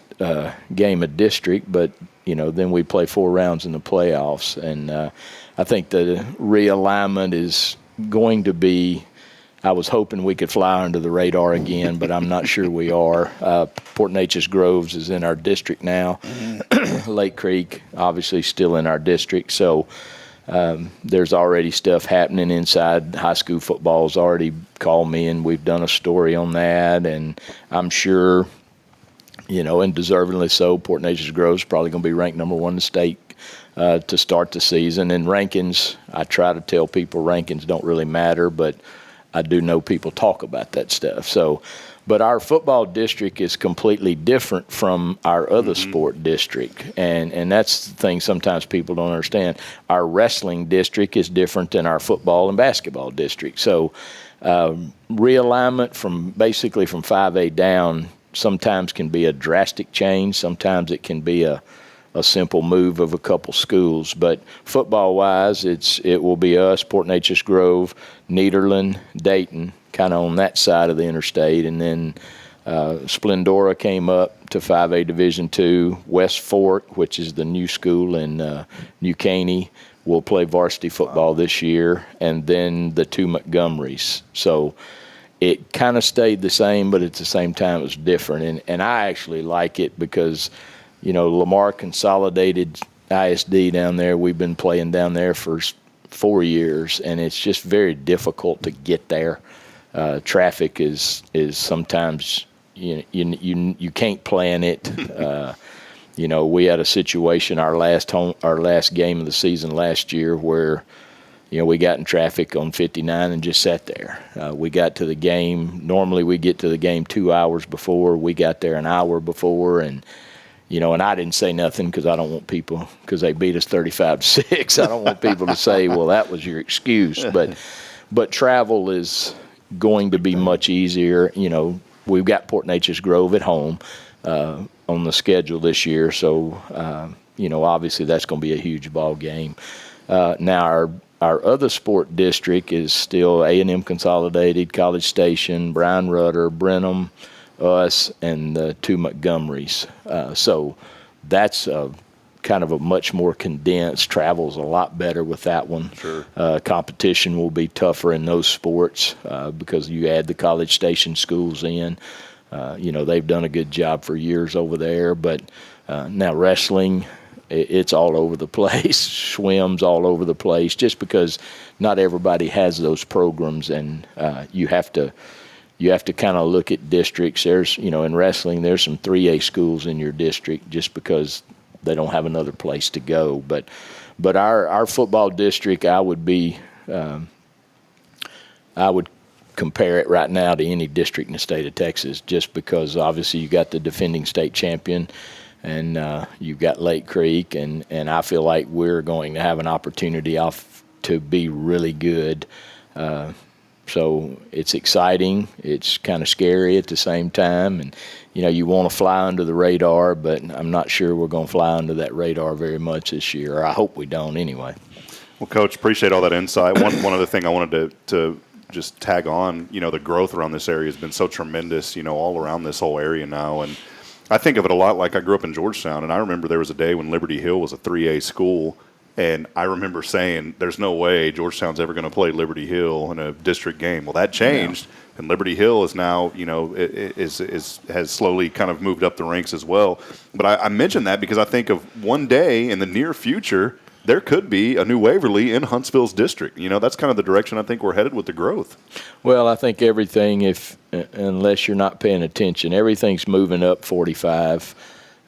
game of district, but, then we play 4 rounds in the playoffs. And I think the realignment is going to be, I was hoping we could fly under the radar again, but I'm not sure we are. Port Neches Groves is in our district now. Lake Creek, obviously, still in our district. So there's already stuff happening inside. High school football's already called me, and we've done a story on that. And I'm sure, and deservedly so, Port Neches Groves is probably going to be ranked number 1 in the state to start the season. And rankings, I try to tell people rankings don't really matter, but I do know people talk about that stuff. So, but our football district is completely different from our other sport district. And that's the thing sometimes people don't understand. Our wrestling district is different than our football and basketball district. So realignment from 5A down sometimes can be a drastic change. Sometimes it can be a simple move of a couple schools. But football-wise, it will be us, Port Neches Grove, Nederland, Dayton, kind of on that side of the interstate. And then Splendora came up to 5A Division II. West Fork, which is the new school in New Caney, will play varsity football this year. And then the 2 Montgomerys. So it kind of stayed the same, but at the same time it was different. And I actually like it because – Lamar Consolidated ISD down there, we've been playing down there for 4 years, and it's just very difficult to get there. Traffic is sometimes, you can't plan it. We had a situation our last game of the season last year where, we got in traffic on 59 and just sat there. We got to the game. Normally we get to the game 2 hours before. We got there an hour before, and I didn't say nothing because I don't want people, because they beat us 35-6. I don't want people to say, well, that was your excuse. But travel is going to be much easier. We've got Port Neches Grove at home on the schedule this year. So, obviously that's going to be a huge ball game. Now our other sport district is still A&M Consolidated, College Station, Bryan Rudder, Brenham, us, and the 2 Montgomerys. So that's kind of a much more condensed. Travel's a lot better with that one. Sure. Competition will be tougher in those sports because you add the College Station schools in. They've done a good job for years over there. But now wrestling, it's all over the place. Swim's all over the place just because not everybody has those programs, and you have to kind of look at districts. There's, in wrestling, there's some 3A schools in your district just because they don't have another place to go. But our football district, I would compare it right now to any district in the state of Texas, just because obviously you got the defending state champion, and you've got Lake Creek, and I feel like we're going to have an opportunity to be really good. So it's exciting. It's kind of scary at the same time. And, you want to fly under the radar, but I'm not sure we're going to fly under that radar very much this year. Or I hope we don't anyway. Well, Coach, appreciate all that insight. One other thing I wanted to just tag on, the growth around this area has been so tremendous, all around this whole area now. And I think of it a lot like I grew up in Georgetown, and I remember there was a day when Liberty Hill was a 3A school, And I remember saying, there's no way Georgetown's ever going to play Liberty Hill in a district game. Well, that changed, and Liberty Hill is now, has slowly kind of moved up the ranks as well. But I mentioned that because I think of one day in the near future, there could be a new Waverly in Huntsville's district. That's kind of the direction I think we're headed with the growth. Well, I think everything, unless you're not paying attention, everything's moving up 45.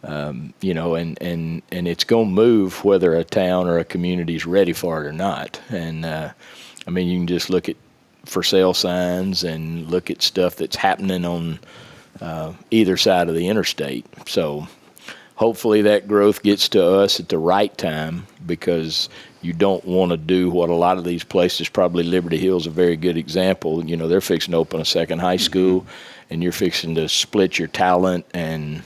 And it's going to move whether a town or a community is ready for it or not. And, you can just look at for sale signs and look at stuff that's happening on either side of the interstate. So hopefully that growth gets to us at the right time, because you don't want to do what a lot of these places, probably Liberty Hill is a very good example. They're fixing to open a second high school, and you're fixing to split your talent, and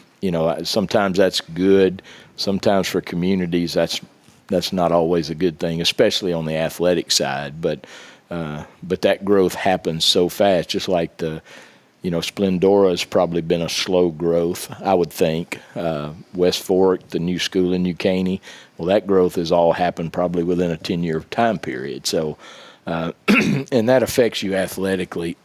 sometimes that's good. Sometimes for communities, that's not always a good thing, especially on the athletic side. But that growth happens so fast, just like Splendora has probably been a slow growth, I would think. West Fork, the new school in New Caney, well, that growth has all happened probably within a 10-year time period. So, and that affects you athletically.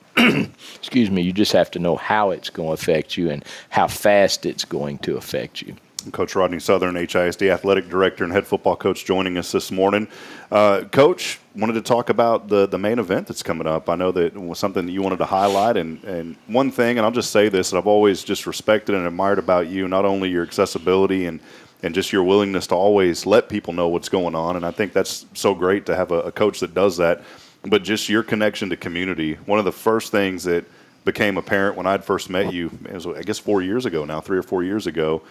Excuse me, you just have to know how it's going to affect you and how fast it's going to affect you. Coach Rodney Southern, HISD Athletic Director and head football coach, joining us this morning. Coach, wanted to talk about the main event that's coming up. I know that it was something that you wanted to highlight, and one thing, and I'll just say this, that I've always just respected and admired about you, not only your accessibility and just your willingness to always let people know what's going on, and I think that's so great to have a coach that does that, but just your connection to community. One of the first things that became apparent when I'd first met you, it was, I guess, 4 years ago now, 3 or 4 years ago,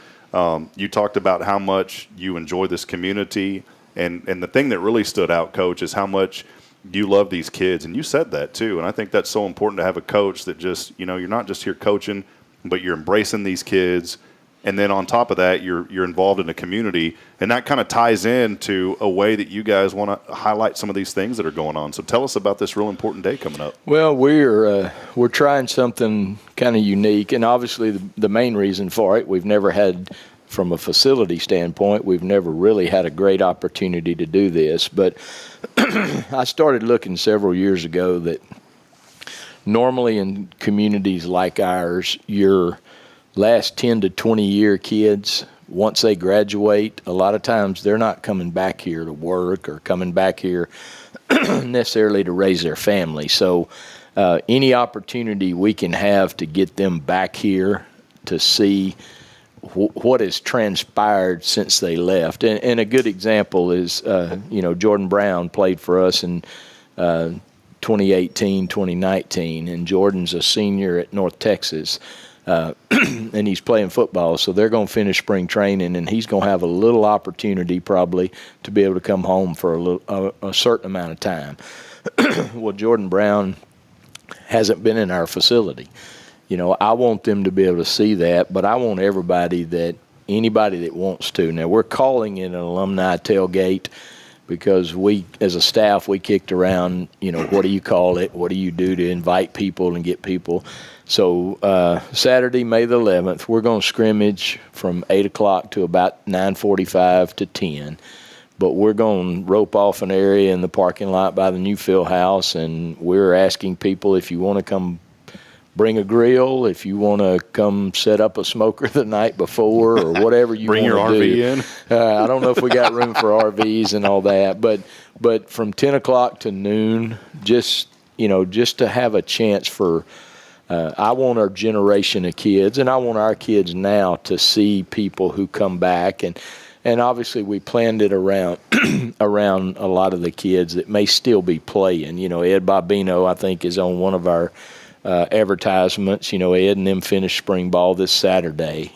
you talked about how much you enjoy this community, and the thing that really stood out, Coach, is how much you love these kids, and you said that too, and I think that's so important to have a coach that just, you're not just here coaching, but you're embracing these kids, and then on top of that, you're involved in a community, and that kind of ties into a way that you guys want to highlight some of these things that are going on. So tell us about this real important day coming up. Well, we're trying something kind of unique, and obviously the main reason for it, we've never had, from a facility standpoint, we've never really had a great opportunity to do this. But I started looking several years ago that normally in communities like ours, your last 10 to 20-year kids, once they graduate, a lot of times they're not coming back here to work or coming back here necessarily to raise their family. So any opportunity we can have to get them back here to see what has transpired since they left. And a good example is, Jordan Brown played for us in 2018, 2019, and Jordan's a senior at North Texas. And he's playing football, so they're going to finish spring training, and he's going to have a little opportunity probably to be able to come home for a certain amount of time. Well, Jordan Brown hasn't been in our facility. I want them to be able to see that, but I want anybody that wants to. Now, we're calling it an alumni tailgate because we, as a staff, we kicked around, what do you call it? What do you do to invite people and get people? So Saturday, May the 11th, we're going to scrimmage from 8 o'clock to about 9:45 to 10. But we're going to rope off an area in the parking lot by the new field house, and we're asking people if you want to come bring a grill, if you want to come set up a smoker the night before or whatever you bring want to do. Bring your RV in. I don't know if we got room for RVs and all that, but from 10 o'clock to noon, just to have a chance for I want our generation of kids, and I want our kids now to see people who come back, and obviously we planned it around around a lot of the kids that may still be playing. Ed Bobino, I think, is on one of our advertisements. Ed and them finished spring ball this Saturday.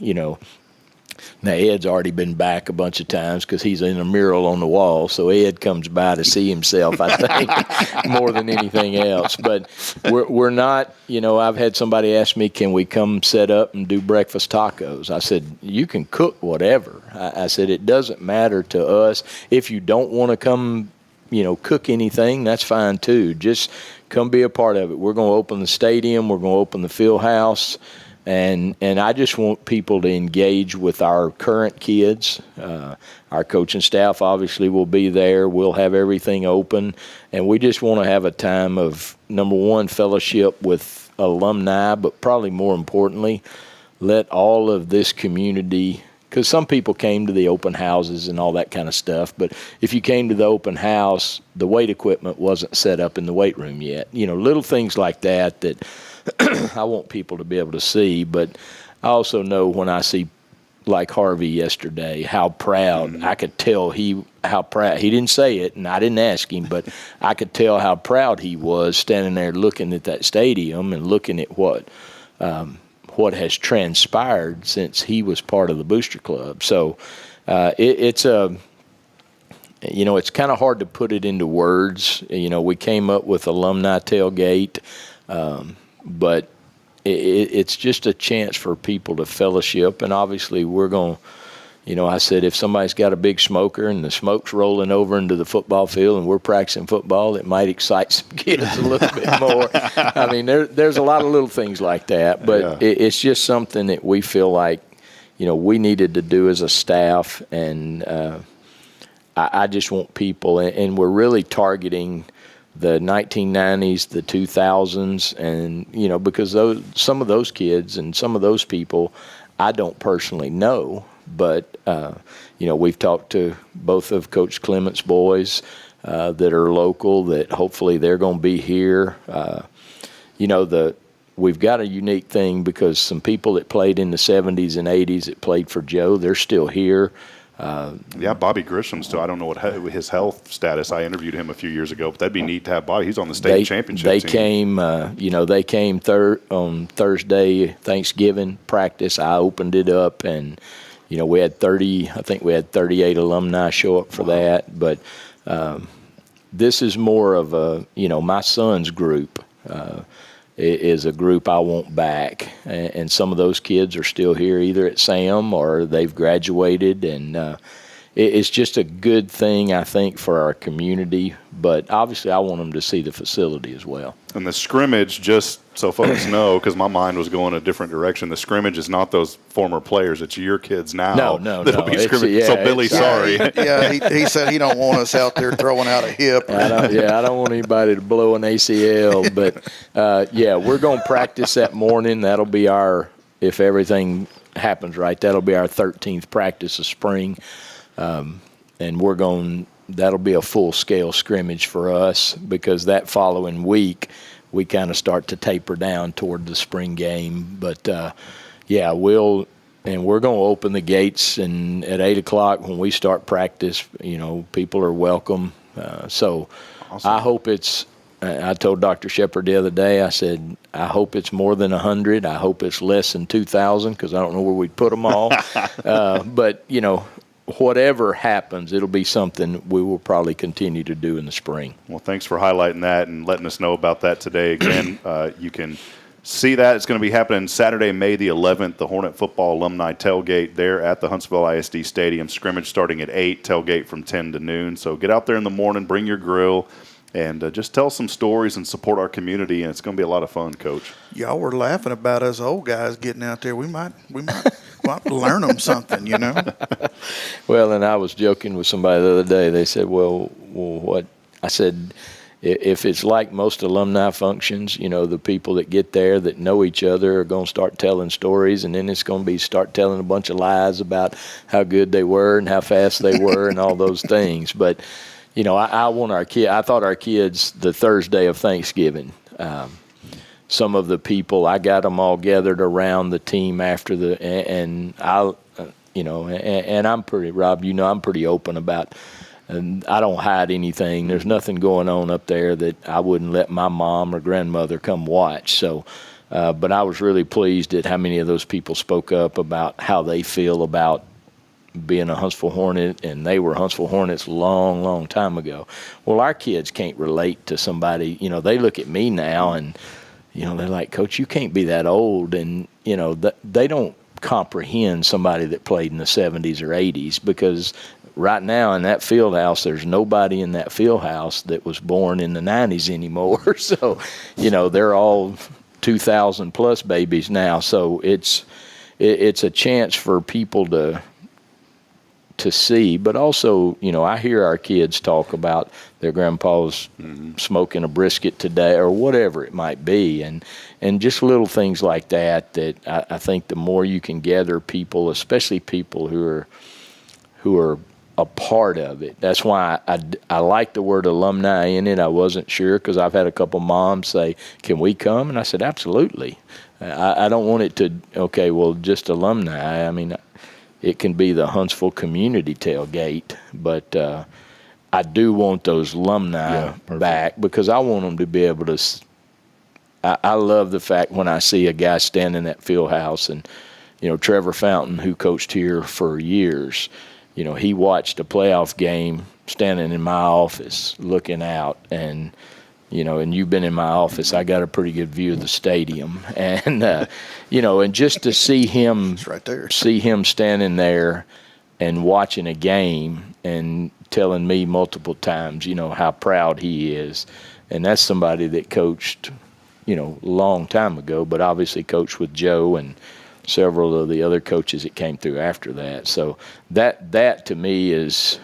Now Ed's already been back a bunch of times because he's in a mural on the wall, so Ed comes by to see himself, I think, more than anything else. But we're not, I've had somebody ask me, can we come set up and do breakfast tacos? I said, you can cook whatever. I said, it doesn't matter to us. If you don't want to come, cook anything, that's fine too. Just come be a part of it. We're going to open the stadium. We're going to open the field house. And I just want people to engage with our current kids. Our coaching staff obviously will be there. We'll have everything open. And we just want to have a time of, number one, fellowship with alumni, but probably more importantly, let all of this community, because some people came to the open houses and all that kind of stuff, but if you came to the open house, the weight equipment wasn't set up in the weight room yet. You know, little things like that I want people to be able to see. But I also know when I see, like Harvey yesterday, how proud, I could tell how proud. He didn't say it, and I didn't ask him, but I could tell how proud he was standing there looking at that stadium and looking at what has transpired since he was part of the Booster Club. So it's kind of hard to put it into words. You know, we came up with alumni tailgate, but it's just a chance for people to fellowship. And obviously we're going to, you know, I said if somebody's got a big smoker and the smoke's rolling over into the football field and we're practicing football, it might excite some kids a little bit more. I mean, there's a lot of little things like that, but it's just something that we feel like, you know, we needed to do as a staff. And I just want people, and we're really targeting the 1990s, the 2000s, and, you know, because some of those kids and some of those people I don't personally know, but, you know, we've talked to both of Coach Clement's boys that are local that hopefully they're going to be here. You know, we've got a unique thing because some people that played in the 70s and 80s that played for Joe, they're still here. Bobby Grisham's still. I don't know what his health status. I interviewed him a few years ago, but that'd be neat to have Bobby. He's on the state championship team. They came on Thursday, Thanksgiving practice. I opened it up, and you know, we had 38 alumni show up for that. But this is more of a, you know, my son's group is a group I want back, and some of those kids are still here either at Sam or they've graduated, and it's just a good thing, I think, for our community. But obviously I want them to see the facility as well. And the scrimmage, just so folks know, because my mind was going a different direction, the scrimmage is not those former players. It's your kids now. No. So Billy, sorry. He said he don't want us out there throwing out a hip. I don't want anybody to blow an ACL. But, we're going to practice that morning. That'll be if everything happens right, that'll be our 13th practice of spring. And that'll be a full-scale scrimmage for us because that following week we kind of start to taper down toward the spring game. But, we're going to open the gates, and at 8 o'clock when we start practice, you know, people are welcome. So awesome. I hope I told Dr. Shepard the other day, I said, I hope it's more than 100. I hope it's less than 2,000 because I don't know where we'd put them all. But, you know, whatever happens, it'll be something we will probably continue to do in the spring. Well, thanks for highlighting that and letting us know about that today. Again, you can see that. It's going to be happening Saturday, May the 11th, the Hornet Football Alumni Tailgate there at the Huntsville ISD Stadium. Scrimmage starting at 8, tailgate from 10 to noon. So get out there in the morning, bring your grill, and just tell some stories and support our community, and it's going to be a lot of fun, Coach. Y'all were laughing about us old guys getting out there. We might learn them something, you know. Well, and I was joking with somebody the other day. They said, well, what? I said, if it's like most alumni functions, you know, the people that get there that know each other are going to start telling stories, and then it's going to be start telling a bunch of lies about how good they were and how fast they were and all those things. But, you know, I want our kids. I thought our kids, the Thursday of Thanksgiving, some of the people, I got them all gathered around the team after and I'm pretty, Rob, you know, I'm pretty open about, and I don't hide anything. There's nothing going on up there that I wouldn't let my mom or grandmother come watch. So, but I was really pleased at how many of those people spoke up about how they feel about being a Huntsville Hornet, and they were Huntsville Hornets long, long time ago. Well, our kids can't relate to somebody, you know, they look at me now and, you know, they're like, Coach, you can't be that old. And, you know, they don't comprehend somebody that played in the 70s or 80s because right now in that field house, there's nobody in that field house that was born in the 90s anymore. So, you know, they're all 2,000 plus babies now. So it's a chance for people to see, but also, I hear our kids talk about their grandpa's smoking a brisket today or whatever it might be, and just little things like that I think the more you can gather people, especially people who are a part of it. That's why I like the word alumni in it. I wasn't sure because I've had a couple moms say, "Can we come?" And I said, "Absolutely." I don't want it to, okay, well, just alumni. I mean, it can be the Huntsville community tailgate, but I do want those alumni back because I want them to be able to. I love the fact when I see a guy standing at field house, and Trevor Fountain, who coached here for years, he watched a playoff game standing in my office looking out, and and you've been in my office, I got a pretty good view of the stadium. And, and just to see him, it's right there. See him standing there and watching a game and telling me multiple times, how proud he is. And that's somebody that coached, a long time ago, but obviously coached with Joe and several of the other coaches that came through after that. So that to me is,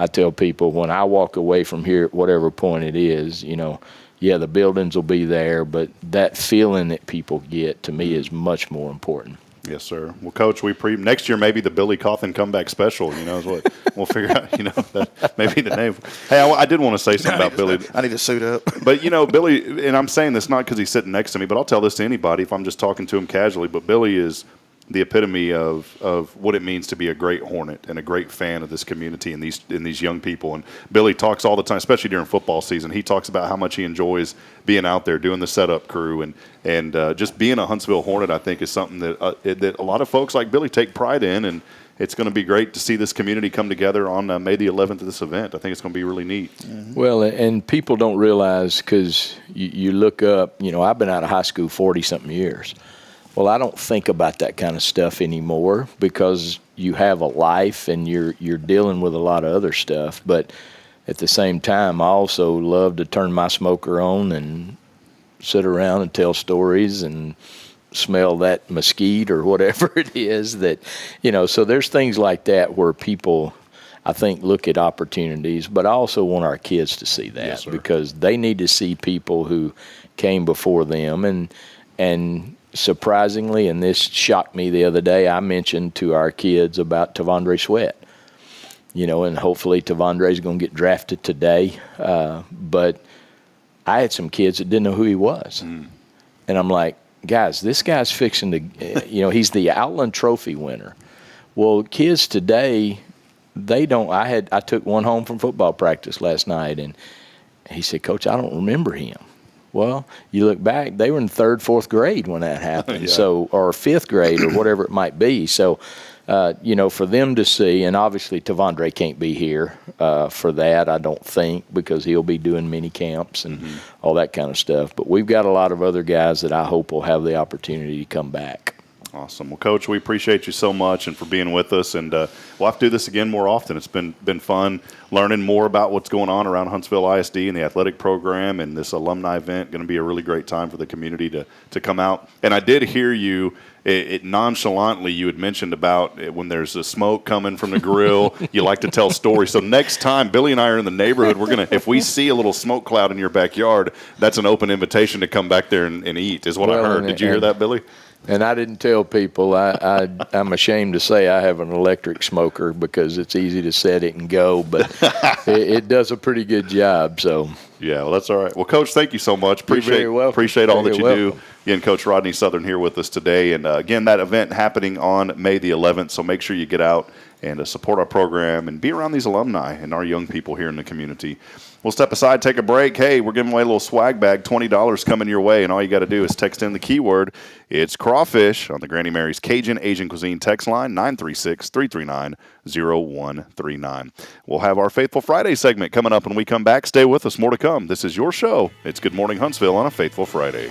I tell people when I walk away from here at whatever point it is, the buildings will be there, but that feeling that people get to me is much more important. Yes, sir. Well, Coach, next year maybe the Billy Cauthen comeback special, is what we'll figure out, that maybe the name. Hey, I did want to say something about Billy. I need to suit up. But, Billy, and I'm saying this not because he's sitting next to me, but I'll tell this to anybody if I'm just talking to him casually, but Billy is the epitome of what it means to be a great Hornet and a great fan of this community and these young people. And Billy talks all the time, especially during football season. He talks about how much he enjoys being out there doing the setup crew and just being a Huntsville Hornet. I think is something that a lot of folks like Billy take pride in, and it's going to be great to see this community come together on May the 11th at this event. I think it's going to be really neat. Mm-hmm. Well, and people don't realize because you look up. I've been out of high school 40-something years. Well, I don't think about that kind of stuff anymore because you have a life and you're dealing with a lot of other stuff. But at the same time, I also love to turn my smoker on and sit around and tell stories and smell that mesquite or whatever it is that, so there's things like that where people, I think, look at opportunities. But I also want our kids to see that because they need to see people who came before them and surprisingly, and this shocked me the other day, I mentioned to our kids about Tavondre Sweat, and hopefully Tavondre's going to get drafted today. But I had some kids that didn't know who he was. And I'm like, guys, this guy's fixing to, he's the Outland Trophy winner. Well, kids today, they don't. I took one home from football practice last night, and he said, "Coach, I don't remember him." Well, you look back, they were in third, fourth grade when that happened, or fifth grade or whatever it might be. So, for them to see, and obviously Tavondre can't be here for that, I don't think, because he'll be doing mini camps and all that kind of stuff. But we've got a lot of other guys that I hope will have the opportunity to come back. Awesome. Well, Coach, we appreciate you so much and for being with us. And we'll have to do this again more often. It's been fun learning more about what's going on around Huntsville ISD and the athletic program and this alumni event. Going to be a really great time for the community to come out. And I did hear you nonchalantly, you had mentioned about when there's a smoke coming from the grill, you like to tell stories. So next time Billy and I are in the neighborhood, if we see a little smoke cloud in your backyard, that's an open invitation to come back there and eat, is what I heard. Did you hear that, Billy? And I didn't tell people. I'm ashamed to say I have an electric smoker because it's easy to set it and go, but it does a pretty good job. So yeah, well, that's all right. Well, Coach, thank you so much. Appreciate all that you do. Again, Coach Rodney Southern here with us today. And again, that event happening on May the 11th, so make sure you get out and support our program and be around these alumni and our young people here in the community. We'll step aside, take a break. Hey, we're giving away a little swag bag, $20 coming your way, and all you got to do is text in the keyword, it's crawfish, on the Granny Mary's Cajun Asian Cuisine text line, 936-339-0139. We'll have our Faithful Friday segment coming up when we come back. Stay with us, more to come. This is your show. It's Good Morning Huntsville on a Faithful Friday.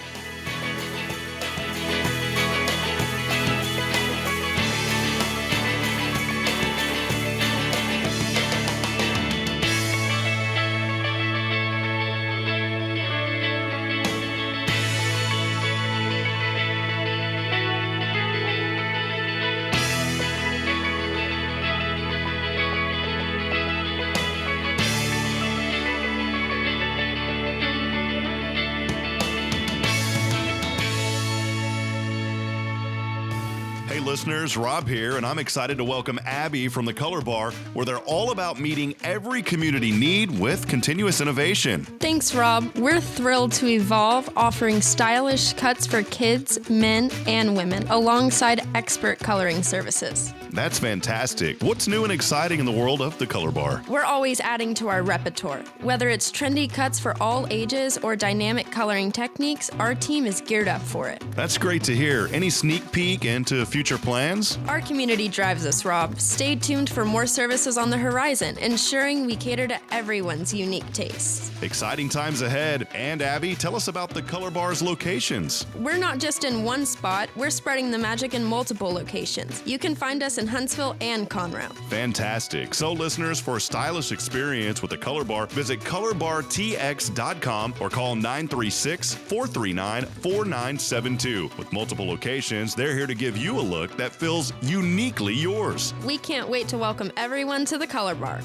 listeners. Rob here, and I'm excited to welcome Abby from the Color Bar, where they're all about meeting every community need with continuous innovation. Thanks, Rob. We're thrilled to evolve, offering stylish cuts for kids, men, and women, alongside expert coloring services. That's fantastic. What's new and exciting in the world of the Color Bar? We're always adding to our repertoire. Whether it's trendy cuts for all ages or dynamic coloring techniques, our team is geared up for it. That's great to hear. Any sneak peek into future plans? Our community drives us, Rob. Stay tuned for more services on the horizon, ensuring we cater to everyone's unique tastes. Exciting times ahead. And Abby, tell us about the Color Bar's locations. We're not just in one spot, we're spreading the magic in multiple locations. You can find us in Huntsville and Conroe. Fantastic. So listeners, for a stylish experience with the Color Bar, visit colorbartx.com or call 936-439-4972. With multiple locations, they're here to give you a look that feels uniquely yours. We can't wait to welcome everyone to the Color Bar.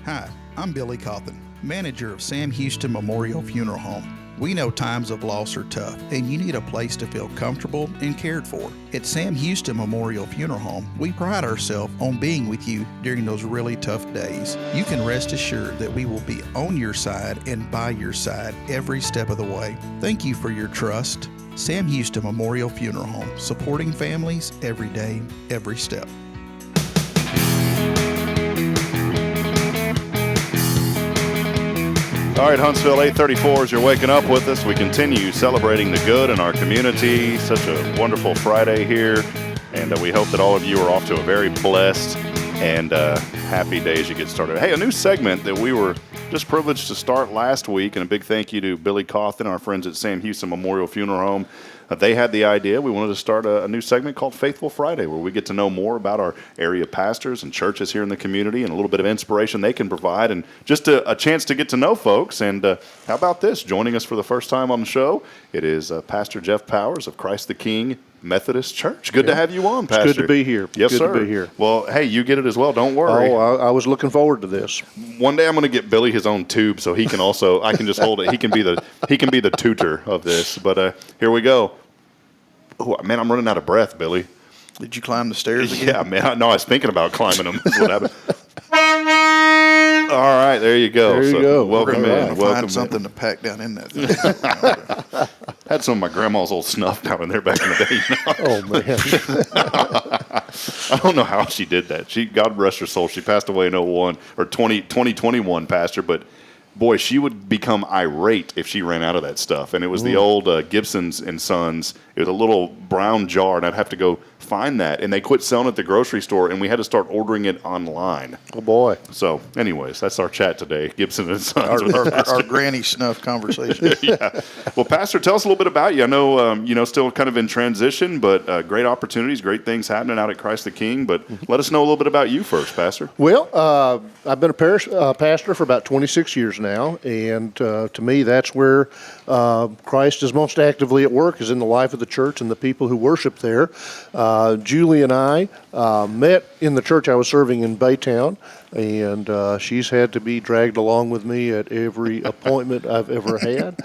Hi, I'm Billy Cauthen, manager of Sam Houston Memorial Funeral Home. We know times of loss are tough, and you need a place to feel comfortable and cared for. At Sam Houston Memorial Funeral Home, we pride ourselves on being with you during those really tough days. You can rest assured that we will be on your side and by your side every step of the way. Thank you for your trust. Sam Houston Memorial Funeral Home, supporting families every day, every step. All right, Huntsville, 8:34 as you're waking up with us. We continue celebrating the good in our community. Such a wonderful Friday here, and we hope that all of you are off to a very blessed and happy day as you get started. Hey, a new segment that we were just privileged to start last week, and a big thank you to Billy Cauthen, our friends at Sam Houston Memorial Funeral Home. They had the idea. We wanted to start a new segment called Faithful Friday, where we get to know more about our area pastors and churches here in the community and a little bit of inspiration they can provide and just a chance to get to know folks. And how about this? Joining us for the first time on the show, it is Pastor Jeff Powers of Christ the King Methodist Church. Good to have you on, Pastor. It's good to be here. Yes, good sir. to be here. Well, hey, you get it as well. Don't worry. Oh, I was looking forward to this. One day I'm going to get Billy his own tube so he can also, I can just hold it. He can be the tutor of this. But here we go. Oh, man, I'm running out of breath, Billy. Did you climb the stairs again? Yeah, man. No, I was thinking about climbing them. That's what happened. All right, there you go. There you go. Welcome in. Welcome find something to pack down in that thing. Had some of my grandma's old snuff down in there back in the day. Oh, man. I don't know how she did that. God rest her soul. She passed away in 2021, Pastor, but boy, she would become irate if she ran out of that stuff. And it was the old Gibson's and Sons. It was a little brown jar, and I'd have to go find that. And they quit selling it at the grocery store, and we had to start ordering it online. Oh, boy. So, anyways, that's our chat today, Gibson and Sons. Our granny snuff conversation. Yeah. Well, Pastor, tell us a little bit about you. I know, still kind of in transition, but great opportunities, great things happening out at Christ the King. But let us know a little bit about you first, Pastor. Well, I've been a parish pastor for about 26 years now, and to me, that's where Christ is most actively at work, is in the life of the church and the people who worship there. Julie and I met in the church I was serving in Baytown, and she's had to be dragged along with me at every appointment I've ever had.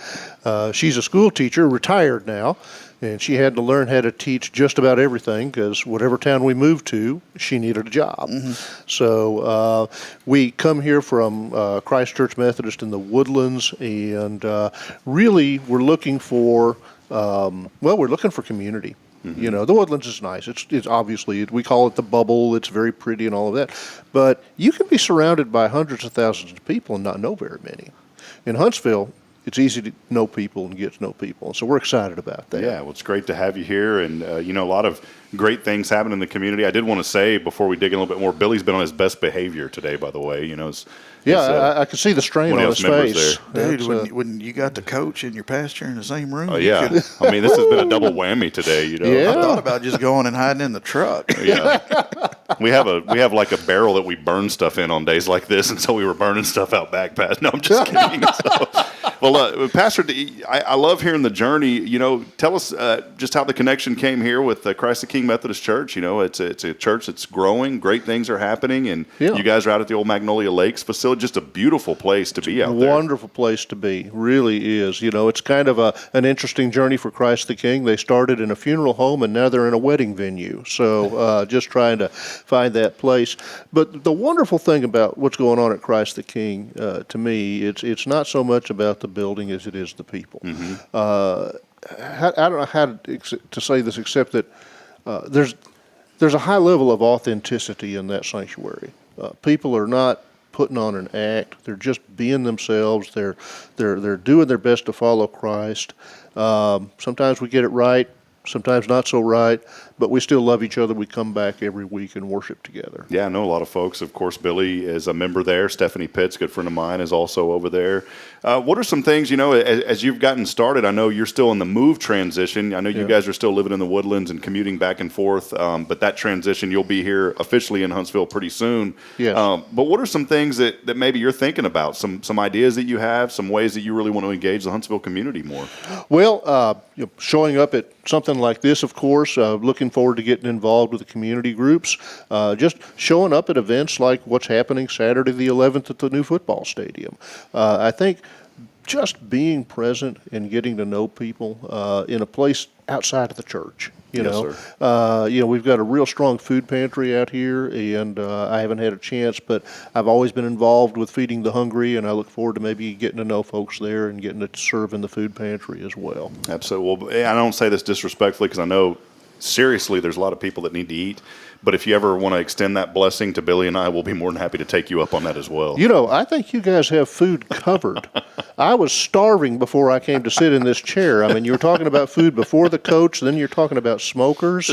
She's a school teacher, retired now, and she had to learn how to teach just about everything because whatever town we moved to, she needed a job. Mm-hmm. So we come here from Christ Church Methodist in the Woodlands, and really we're looking for community. Mm-hmm. You know, the Woodlands is nice. It's obviously, we call it the bubble. It's very pretty and all of that. But you can be surrounded by hundreds of thousands of people and not know very many. In Huntsville, it's easy to know people and get to know people. So we're excited about that. Yeah, well, it's great to have you here. And, a lot of great things happen in the community. I did want to say, before we dig in a little bit more, Billy's been on his best behavior today, by the way. I can see the strain on his face. Dude, when you got the coach and your pastor in the same room. Oh, yeah. This has been a double whammy today, Yeah. I thought about just going and hiding in the truck. Yeah. We have like a barrel that we burn stuff in on days like this, and so we were burning stuff out back past. No, I'm just kidding. Well, Pastor, I love hearing the journey. Tell us just how the connection came here with Christ the King Methodist Church. It's a church that's growing. Great things are happening, and you guys are out at the old Magnolia Lakes facility. Just a beautiful place to be out there. Wonderful place to be, really is. It's kind of an interesting journey for Christ the King. They started in a funeral home, and now they're in a wedding venue. So just trying to find that place. But the wonderful thing about what's going on at Christ the King, to me, it's not so much about the building as it is the people. Mm-hmm. I don't know how to say this except that there's a high level of authenticity in that sanctuary. People are not putting on an act; they're just being themselves. They're doing their best to follow Christ. Sometimes we get it right, sometimes not so right, but we still love each other. We come back every week and worship together. Yeah, I know a lot of folks. Of course, Billy is a member there. Stephanie Pitts, good friend of mine, is also over there. What are some things, as you've gotten started, I know you're still in the move transition. I know you guys are still living in the Woodlands and commuting back and forth, but that transition, you'll be here officially in Huntsville pretty soon. Yes. But what are some things that maybe you're thinking about, some ideas that you have, some ways that you really want to engage the Huntsville community more? Well, showing up at something like this, of course, looking forward to getting involved with the community groups, just showing up at events like what's happening Saturday the 11th at the new football stadium. I think just being present and getting to know people in a place outside of the church. We've got a real strong food pantry out here, and I haven't had a chance, but I've always been involved with feeding the hungry, and I look forward to maybe getting to know folks there and getting to serve in the food pantry as well. Absolutely. Well, I don't say this disrespectfully because I know seriously there's a lot of people that need to eat. But if you ever want to extend that blessing to Billy and I, we'll be more than happy to take you up on that as well. I think you guys have food covered. I was starving before I came to sit in this chair. I mean, you were talking about food before the coach, then you're talking about smokers.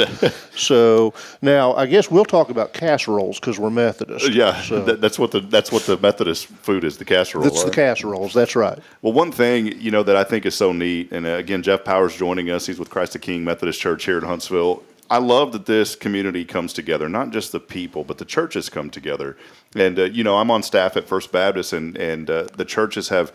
So now I guess we'll talk about casseroles because we're Methodist. Yeah, so. that's what the Methodist food is, the casserole. That's the casseroles, that's right. Well, one thing, that I think is so neat, and again, Jeff Powers joining us. He's with Christ the King Methodist Church here in Huntsville. I love that this community comes together, not just the people, but the churches come together. And, I'm on staff at First Baptist, and the churches have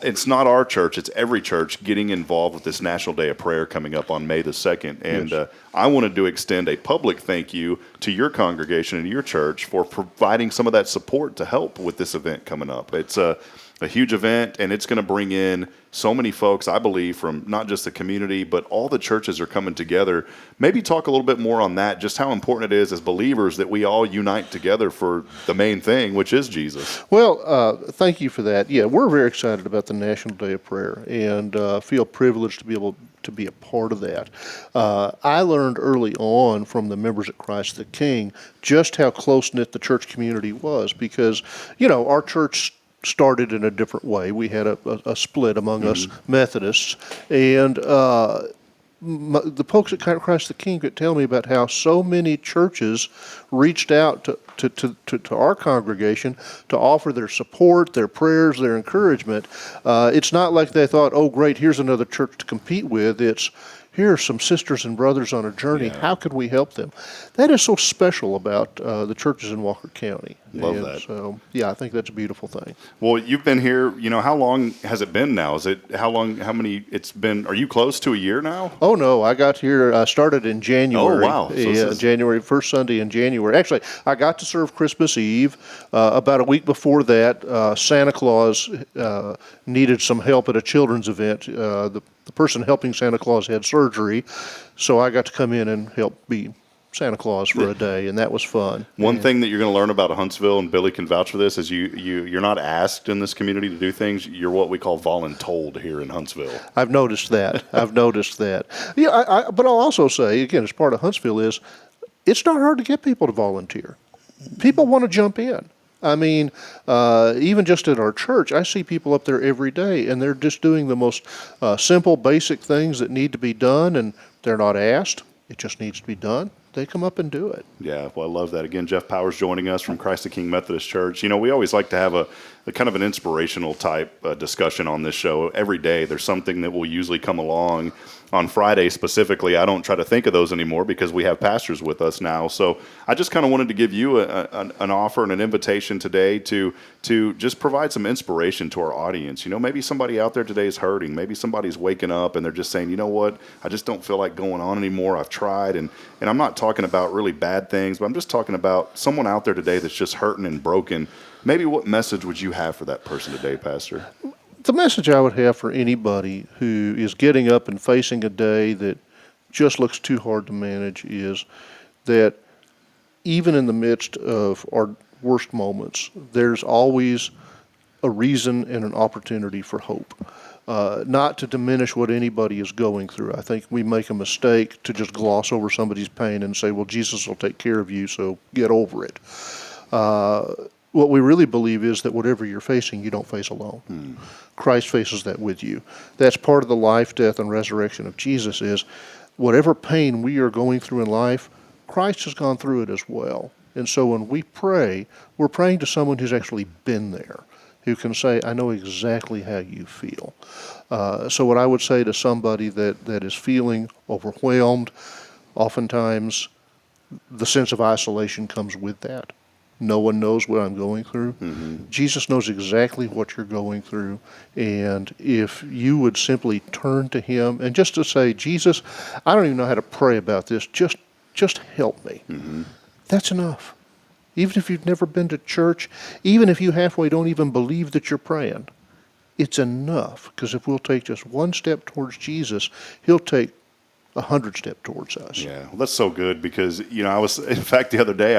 it's not our church, it's every church getting involved with this National Day of Prayer coming up on May the 2nd. And I wanted to extend a public thank you to your congregation and your church for providing some of that support to help with this event coming up. It's a huge event, and it's going to bring in so many folks, I believe, from not just the community, but all the churches are coming together. Maybe talk a little bit more on that, just how important it is as believers that we all unite together for the main thing, which is Jesus. Well, thank you for that. Yeah, we're very excited about the National Day of Prayer and feel privileged to be able to be a part of that. I learned early on from the members at Christ the King just how close-knit the church community was because, our church started in a different way. We had a split among us Methodists, and the folks at Christ the King could tell me about how so many churches reached out to our congregation to offer their support, their prayers, their encouragement. It's not like they thought, oh, great, here's another church to compete with. It's, here are some sisters and brothers on a journey. Yeah. How could we help them? That is so special about the churches in Walker County. Love that. So, yeah, I think that's a beautiful thing. Well, you've been here, how long has it been now? Are you close to a year now? Oh, no, I got here, started in January. Oh, wow. So January, first Sunday in January. Actually, I got to serve Christmas Eve. About a week before that, Santa Claus needed some help at a children's event. The person helping Santa Claus had surgery, so I got to come in and help be Santa Claus for a day, and that was fun. One thing that you're going to learn about Huntsville, and Billy can vouch for this, is you're not asked in this community to do things. You're what we call voluntold here in Huntsville. I've noticed that. Yeah, but I'll also say, again, as part of Huntsville is, it's not hard to get people to volunteer. People want to jump in. I mean, even just at our church, I see people up there every day, and they're just doing the most simple, basic things that need to be done, and they're not asked. It just needs to be done. they come up and do it. Yeah, well, I love that. Again, Jeff Powers joining us from Christ the King Methodist Church. You know, we always like to have a kind of an inspirational type discussion on this show. Every day there's something that will usually come along. On Friday specifically, I don't try to think of those anymore because we have pastors with us now. So I just kind of wanted to give you an offer and an invitation today to just provide some inspiration to our audience. You know, maybe somebody out there today is hurting. Maybe somebody's waking up and they're just saying, you know what, I just don't feel like going on anymore. I've tried. And I'm not talking about really bad things, but I'm just talking about someone out there today that's just hurting and broken. Maybe what message would you have for that person today, Pastor? The message I would have for anybody who is getting up and facing a day that just looks too hard to manage is that even in the midst of our worst moments, there's always a reason and an opportunity for hope. Not to diminish what anybody is going through. I think we make a mistake to just gloss over somebody's pain and say, well, Jesus will take care of you, so get over it. What we really believe is that whatever you're facing, you don't face alone. Christ faces that with you. That's part of the life, death, and resurrection of Jesus is whatever pain we are going through in life, Christ has gone through it as well. And so when we pray, we're praying to someone who's actually been there, who can say, I know exactly how you feel. So what I would say to somebody that is feeling overwhelmed, oftentimes the sense of isolation comes with that. No one knows what I'm going through. Jesus knows exactly what you're going through. And if you would simply turn to him and just to say, Jesus, I don't even know how to pray about this. Just help me. That's enough. Even if you've never been to church, even if you halfway don't even believe that you're praying, it's enough. Because if we'll take just one step towards Jesus, he'll take 100 steps towards us. Yeah, well, that's so good because, you know, in fact, the other day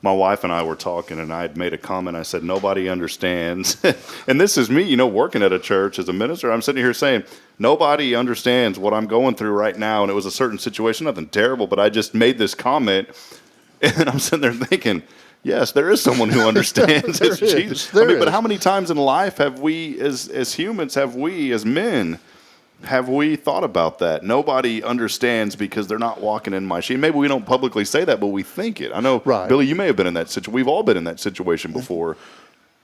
my wife and I were talking, and I had made a comment. I said, nobody understands. And this is me, you know, working at a church as a minister. I'm sitting here saying, nobody understands what I'm going through right now. And it was a certain situation, nothing terrible, but I just made this comment. And I'm sitting there thinking, yes, there is someone who understands. It's Jesus. But how many times in life have we, as humans, as men, have we thought about that? Nobody understands because they're not walking in my shoes. Maybe we don't publicly say that, but we think it. I know, right. Billy, you may have been in that situation. We've all been in that situation before.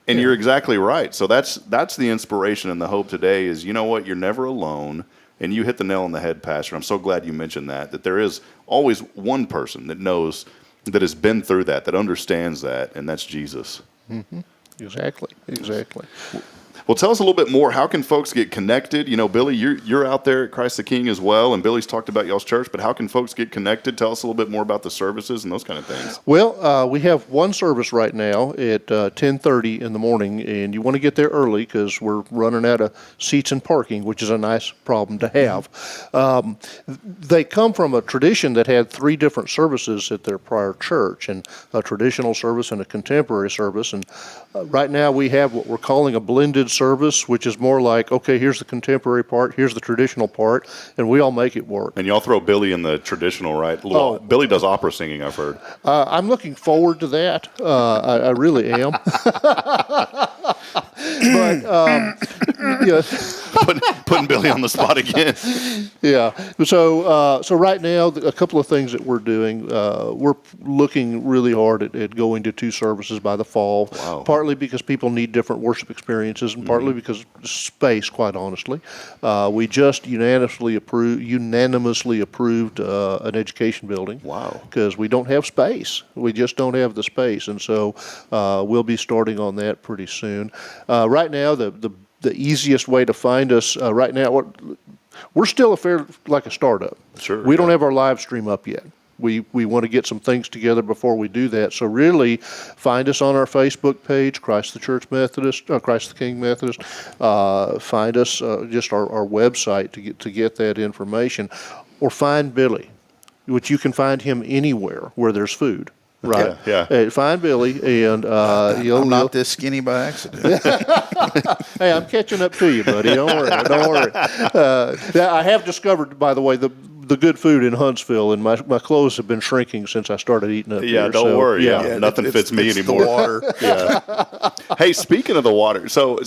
And you're exactly right. So that's the inspiration and the hope today is, you know what, you're never alone. And you hit the nail on the head, Pastor. I'm so glad you mentioned that there is always one person that knows, that has been through that understands that, and that's Jesus. Exactly. Well, tell us a little bit more. How can folks get connected? You know, Billy, you're out there at Christ the King as well, and Billy's talked about y'all's church, but how can folks get connected? Tell us a little bit more about the services and those kind of things. Well, we have one service right now at 10:30 in the morning, and you want to get there early because we're running out of seats and parking, which is a nice problem to have. They come from a tradition that had 3 different services at their prior church, and a traditional service and a contemporary service, and right now we have what we're calling a blended service, which is more like, okay, here's the contemporary part, here's the traditional part, and we all make it work. And y'all throw Billy in the traditional, right? Billy does opera singing, I've heard. I'm looking forward to that. I really am. But putting Billy on the spot again. Yeah. So right now, a couple of things that we're doing. We're looking really hard at going to 2 services by the fall. Wow. Partly because people need different worship experiences, and partly because space. Quite honestly, we just unanimously approved an education building. Wow. Because we don't have space. We just don't have the space, and so we'll be starting on that pretty soon. Right now, the easiest way to find us right now, we're still like a startup. Sure. We don't have our live stream up yet. We want to get some things together before we do that. So really, find us on our Facebook page, Christ the King Methodist. Find us just our website to get that information, or find Billy, which you can find him anywhere where there's food. Right. Yeah. Find Billy, and I'm not this skinny by accident. Hey, I'm catching up to you, buddy. Don't worry. I have discovered, by the way, the good food in Huntsville, and my clothes have been shrinking since I started eating up here. Don't worry. Yeah, nothing fits me anymore. The water. Yeah. Hey, speaking of the water, so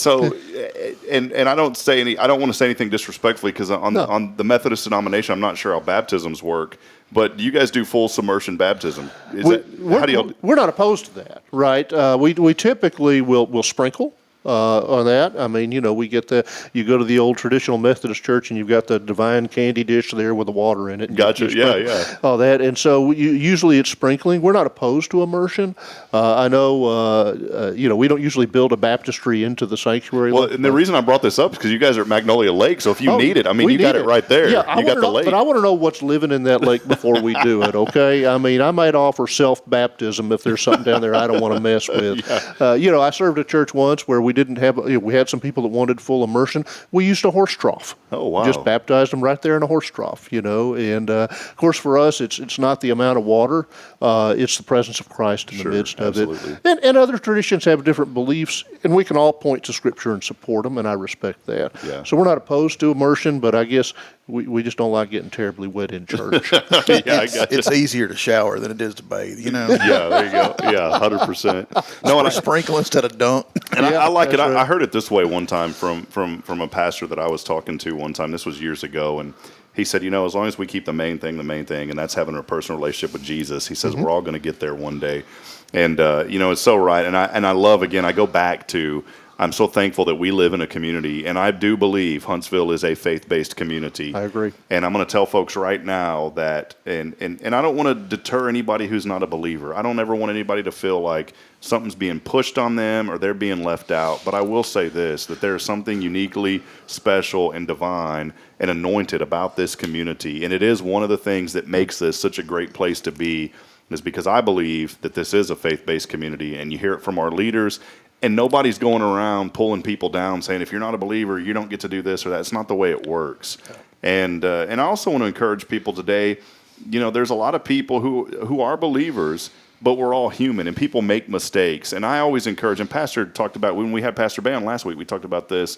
and I don't want to say anything disrespectfully because on the Methodist denomination, I'm not sure how baptisms work. But you guys do full submersion baptism. We're not opposed to that, right? We typically will sprinkle on that. I mean, we get you go to the old traditional Methodist church and you've got the divine candy dish there with the water in it. And gotcha. Yeah. All that. And so usually it's sprinkling. We're not opposed to immersion. I know, we don't usually build a baptistry into the sanctuary. Well, and the reason I brought this up is because you guys are at Magnolia Lake. So if you need it, I mean, you got it right there. Yeah, you got the lake. But I want to know what's living in that lake before we do it, okay? I mean, I might offer self-baptism if there's something down there I don't want to mess with. Yeah. I served a church once where we didn't have, we had some people that wanted full immersion. We used a horse trough. Oh, wow. Just baptized them right there in a horse trough, and of course for us it's not the amount of water, it's the presence of Christ in the midst of it. And other traditions have different beliefs, and we can all point to Scripture and support them, and I respect that. Yeah. So we're not opposed to immersion, but I guess we just don't like getting terribly wet in church. It's easier to shower than it is to bathe, Yeah, there you go. Yeah, 100%. No, and sprinkle instead of dunk. And I like it. Right. I heard it this way one time from a pastor that I was talking to one time. This was years ago, and he said, as long as we keep the main thing, and that's having a personal relationship with Jesus, he says we're all going to get there one day. And it's so right. And I love, again, I go back to, I'm so thankful that we live in a community, and I do believe Huntsville is a faith-based community. I agree. And I'm going to tell folks right now that, and I don't want to deter anybody who's not a believer. I don't ever want anybody to feel like something's being pushed on them or they're being left out. But I will say this, that there is something uniquely special and divine and anointed about this community. And it is one of the things that makes this such a great place to be, is because I believe that this is a faith-based community, and you hear it from our leaders. And nobody's going around pulling people down saying, if you're not a believer, you don't get to do this or that. It's not the way it works. And I also want to encourage people today, there's a lot of people who are believers, but we're all human, and people make mistakes. And I always encourage, and Pastor talked about, when we had Pastor Ban last week, we talked about this,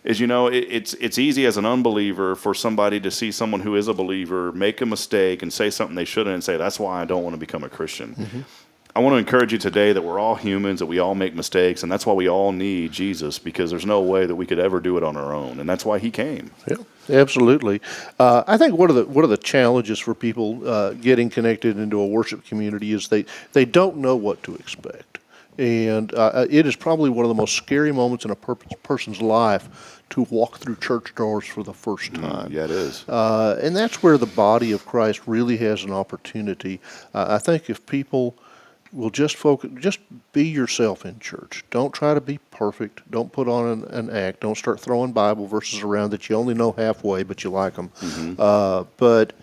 is, it's easy as an unbeliever for somebody to see someone who is a believer make a mistake and say something they shouldn't and say, that's why I don't want to become a Christian. Mm-hmm. I want to encourage you today that we're all humans, that we all make mistakes, and that's why we all need Jesus, because there's no way that we could ever do it on our own, and that's why he came. Yeah, absolutely. I think one of the challenges for people getting connected into a worship community is they don't know what to expect, and it is probably one of the most scary moments in a person's life to walk through church doors for the first time. Yeah, it is. And that's where the body of Christ really has an opportunity. I think if people will just be yourself in church. Don't try to be perfect. Don't put on an act. Don't start throwing Bible verses around that you only know halfway, but you like them. Mm-hmm. But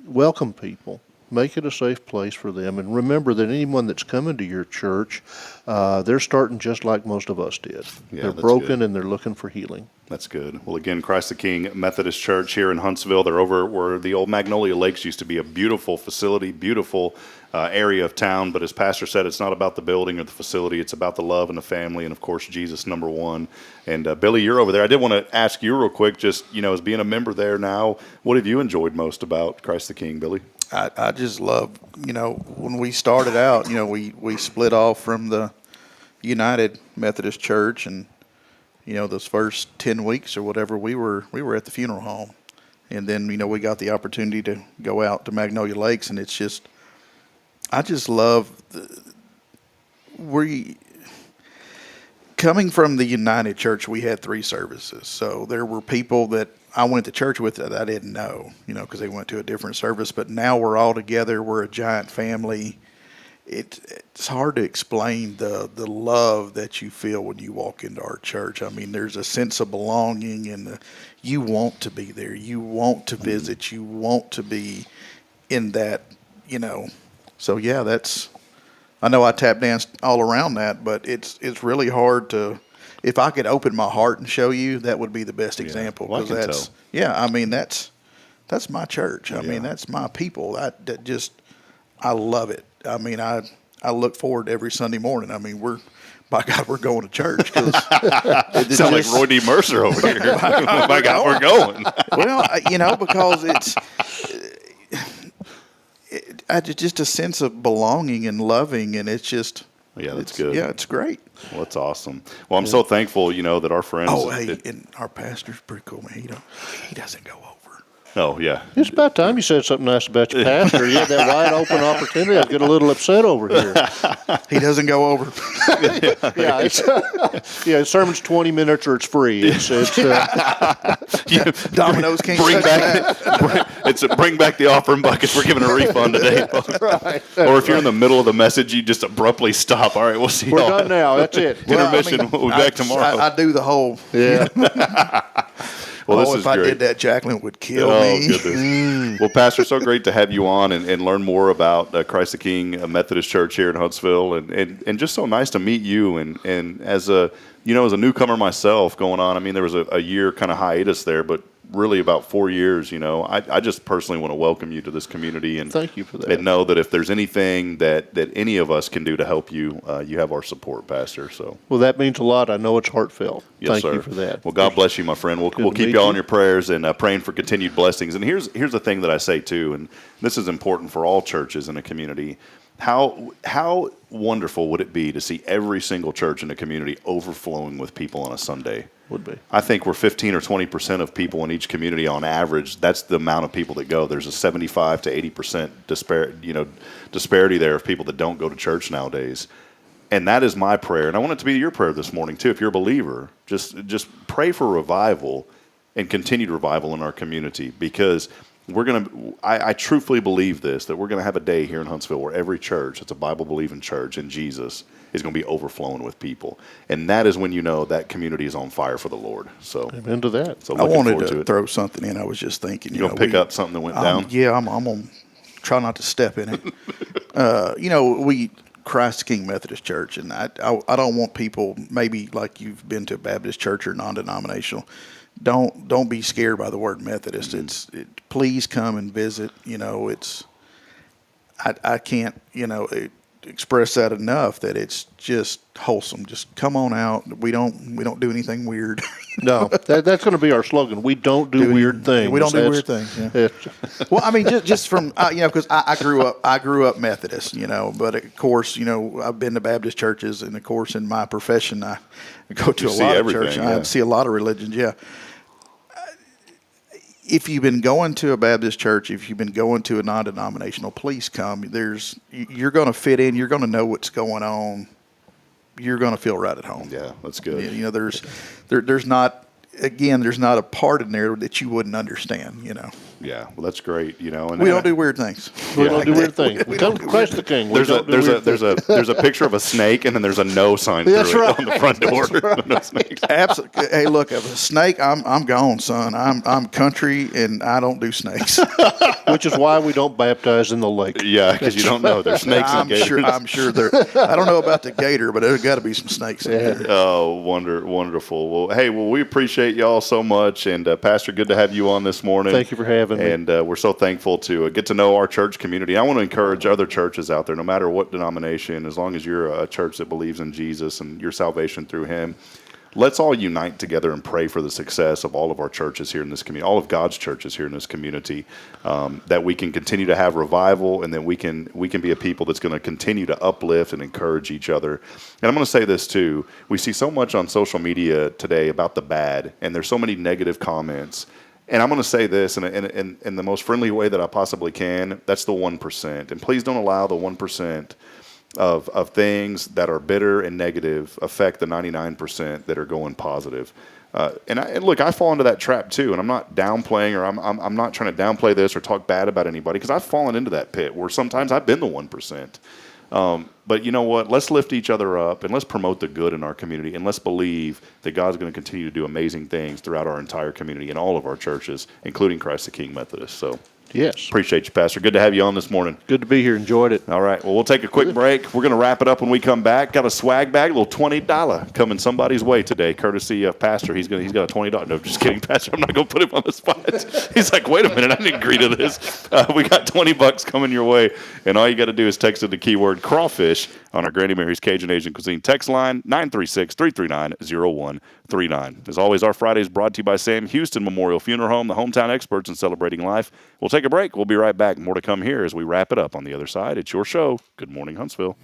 welcome people. Make it a safe place for them. And remember that anyone that's coming to your church, they're starting just like most of us did. Yeah, they're broken and they're looking for healing. That's good. Well, again, Christ the King Methodist Church here in Huntsville. They're over where the old Magnolia Lakes used to be, a beautiful facility, beautiful area of town. But as Pastor said, it's not about the building or the facility. It's about the love and the family, and, of course, Jesus, number one. And, Billy, you're over there. I did want to ask you real quick, just, as being a member there now, what have you enjoyed most about Christ the King, Billy? I just love, when we started out, we split off from the United Methodist Church, and those first 10 weeks or whatever, we were at the funeral home, and then we got the opportunity to go out to Magnolia Lakes, and it's just, I just love coming from the United Church. We had 3 services, so there were people that I went to church with that I didn't know, because they went to a different service. But now we're all together. We're a giant family. It's hard to explain the love that you feel when you walk into our church. I mean, there's a sense of belonging, and you want to be there. You want to visit. You want to be in that, So, yeah, I know I tap danced all around that, but it's really hard to. If I could open my heart and show you, that would be the best example. Well, I can tell. I mean, that's my church. I mean, that's my people. I love it. I mean, I look forward to every Sunday morning. I mean, by God, we're going to church. Sound like Roy D. Mercer over here. By God, we're going. Well, because it's just a sense of belonging and loving, and it's just. Yeah, that's good. Yeah, it's great. Well, that's awesome. Well, I'm so thankful, that our friends. Oh, hey, and our pastor's pretty cool, man. He doesn't go over. Oh, yeah. It's about time you said something nice about your pastor. You had that wide open opportunity. I'd get a little upset over here. He doesn't go over. Yeah, the sermon's 20 minutes or it's free. Domino's can't bring back the offering buckets. We're giving a refund today. Right. Or if you're in the middle of the message, you just abruptly stop. All right, we'll see. We're done now. That's it. Intermission. We'll be back tomorrow. I do the whole. Yeah. Well, this is if I great. did that, Jacqueline would kill me. Goodness. Well, Pastor, so great to have you on and learn more about Christ the King Methodist Church here in Huntsville, and just so nice to meet you. And as a newcomer myself going on, I mean, there was a year kind of hiatus there, but really about 4 years, I just personally want to welcome you to this community and thank you for that. And know that if there's anything that any of us can do to help you, you have our support, Pastor. So well, that means a lot. I know it's heartfelt. Yes, thank sir. you for that. Well, God bless you, my friend. We'll keep you all in your prayers and praying for continued blessings. And here's the thing that I say too, and this is important for all churches in a community. How wonderful would it be to see every single church in a community overflowing with people on a Sunday? Would be. I think we're 15 or 20% of people in each community on average. That's the amount of people that go. There's a 75 to 80% disparity there of people that don't go to church nowadays. And that is my prayer. And I want it to be your prayer this morning too. If you're a believer, just pray for revival and continued revival in our community, because I truthfully believe this, that we're going to have a day here in Huntsville where every church, it's a Bible-believing church in Jesus, is going to be overflowing with people. And that is when you know that community is on fire for the Lord. So amen to that. So I wanted to throw something in. I was just thinking. You going to pick up something that went down? Yeah, I'm going to try not to step in it. We Christ the King Methodist Church, and I don't want people, maybe like you've been to a Baptist church or non-denominational, don't be scared by the word Methodist. Mm-hmm. Please come and visit. I can't express that enough, that it's just wholesome. Just come on out. We don't do anything weird. No, that's going to be our slogan. We don't do weird things. We don't do weird things. Yeah. Well, I mean, just from because I grew up Methodist, but of course, I've been to Baptist churches, and of course, in my profession, I go to a lot of churches. I see a lot of religions. Yeah. If you've been going to a Baptist church, if you've been going to a non-denominational, please come. You're going to fit in. You're going to know what's going on. You're going to feel right at home. Yeah, that's good. There's not a part in there that you wouldn't understand. Yeah, well, that's great. And we don't do weird things. We don't do weird things. We don't Christ the King. There's a picture of a snake, and then there's a no sign through it on the front door. Right. No snakes. Absolutely. Hey, look, if a snake, I'm gone, son. I'm country, and I don't do snakes. Which is why we don't baptize in the lake. Yeah, because you don't know. There's snakes and gators. I'm sure there. I don't know about the gator, but there's got to be some snakes in there. Oh, wonderful. Well, we appreciate y'all so much, and Pastor, good to have you on this morning. Thank you for having me. And we're so thankful to get to know our church community. I want to encourage other churches out there, no matter what denomination, as long as you're a church that believes in Jesus and your salvation through Him, let's all unite together and pray for the success of all of our churches here in this community, all of God's churches here in this community, that we can continue to have revival, and that we can be a people that's going to continue to uplift and encourage each other. And I'm going to say this too. We see so much on social media today about the bad, and there's so many negative comments. And I'm going to say this in the most friendly way that I possibly can. That's the 1%. And please don't allow the 1% of things that are bitter and negative affect the 99% that are going positive. And look, I fall into that trap too. And I'm not downplaying, or I'm not trying to downplay this or talk bad about anybody, because I've fallen into that pit where sometimes I've been the 1%. But you know what? Let's lift each other up, and let's promote the good in our community, and let's believe that God's going to continue to do amazing things throughout our entire community and all of our churches, including Christ the King Methodist. So, yes. Appreciate you, Pastor. Good to have you on this morning. Good to be here. Enjoyed it. All right. Well, we'll take a quick break. We're going to wrap it up when we come back. Got a swag bag, a little $20 coming somebody's way today, courtesy of Pastor. He's got a $20. No, just kidding, Pastor. I'm not going to put him on the spot. He's like, wait a minute, I didn't agree to this. We got $20 coming your way, and all you got to do is text in the keyword crawfish on our Granny Mary's Cajun Asian Cuisine text line, 936-339-0139. As always, our Friday is brought to you by Sam Houston Memorial Funeral Home, the hometown experts in celebrating life. We'll take a break. We'll be right back. More to come here as we wrap it up on the other side. It's your show. Good morning, Huntsville.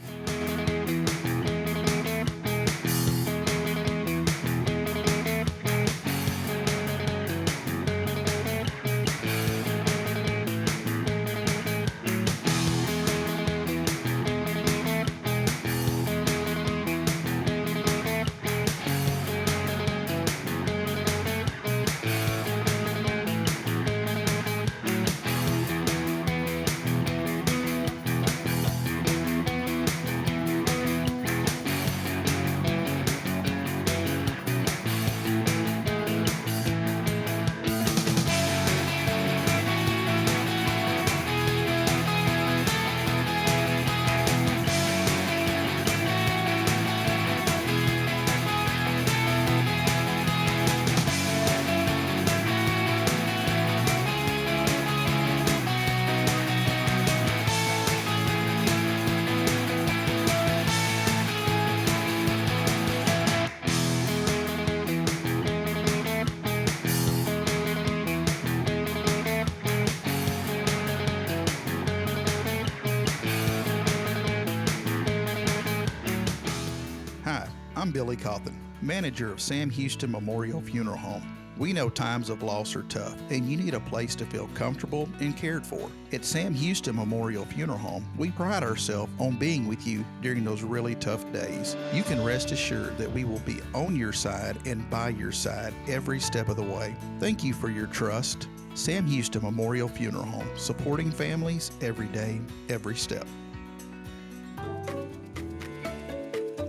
Billy Cauthen, manager of Sam Houston Memorial Funeral Home. We know times of loss are tough, and you need a place to feel comfortable and cared for. At Sam Houston Memorial Funeral Home, we pride ourselves on being with you during those really tough days. You can rest assured that we will be on your side and by your side every step of the way. Thank you for your trust. Sam Houston Memorial Funeral Home, supporting families every day, every step.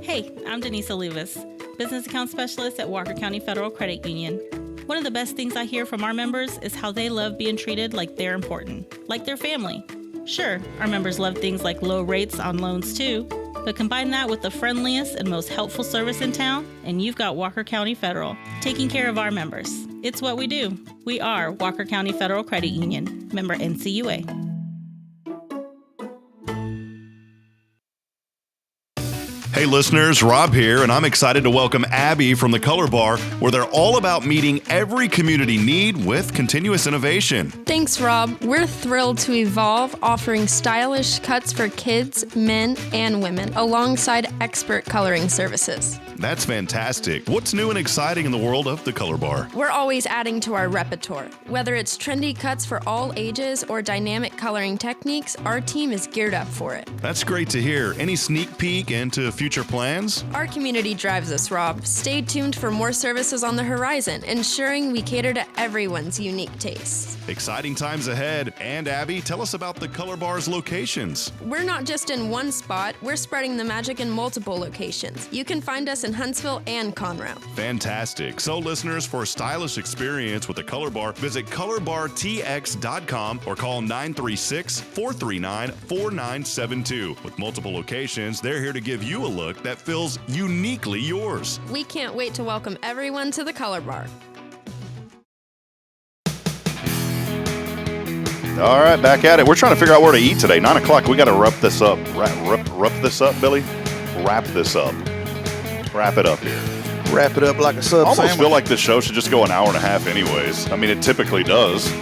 Hey, I'm Denise Olivas, Business Account Specialist at Walker County Federal Credit Union. One of the best things I hear from our members is how they love being treated like they're important, like their family. Sure, our members love things like low rates on loans too, but combine that with the friendliest and most helpful service in town, and you've got Walker County Federal, taking care of our members. It's what we do. We are Walker County Federal Credit Union, member NCUA. Hey listeners, Rob here, and I'm excited to welcome Abby from the Color Bar, where they're all about meeting every community need with continuous innovation. Thanks, Rob. We're thrilled to evolve, offering stylish cuts for kids, men, and women, alongside expert coloring services. That's fantastic. What's new and exciting in the world of the Color Bar? We're always adding to our repertoire. Whether it's trendy cuts for all ages or dynamic coloring techniques, our team is geared up for it. That's great to hear. Any sneak peek into future plans? Our community drives us, Rob. Stay tuned for more services on the horizon, ensuring we cater to everyone's unique tastes. Exciting times ahead. And Abby, tell us about the Color Bar's locations. We're not just in one spot, we're spreading the magic in multiple locations. You can find us in Huntsville and Conroe. Fantastic. So listeners, for a stylish experience with the Color Bar, visit colorbartx.com or call 936-439-4972. With multiple locations, they're here to give you a look that feels uniquely yours. We can't wait to welcome everyone to the Color Bar. All right, back at it. We're trying to figure out where to eat today. 9 o'clock, we got to wrap this up. Wrap this up, Billy? Wrap this up. Wrap it up here. Wrap it up like a sub I almost sandwich. feel like this show should just go an hour and a half anyways. I mean, it typically does.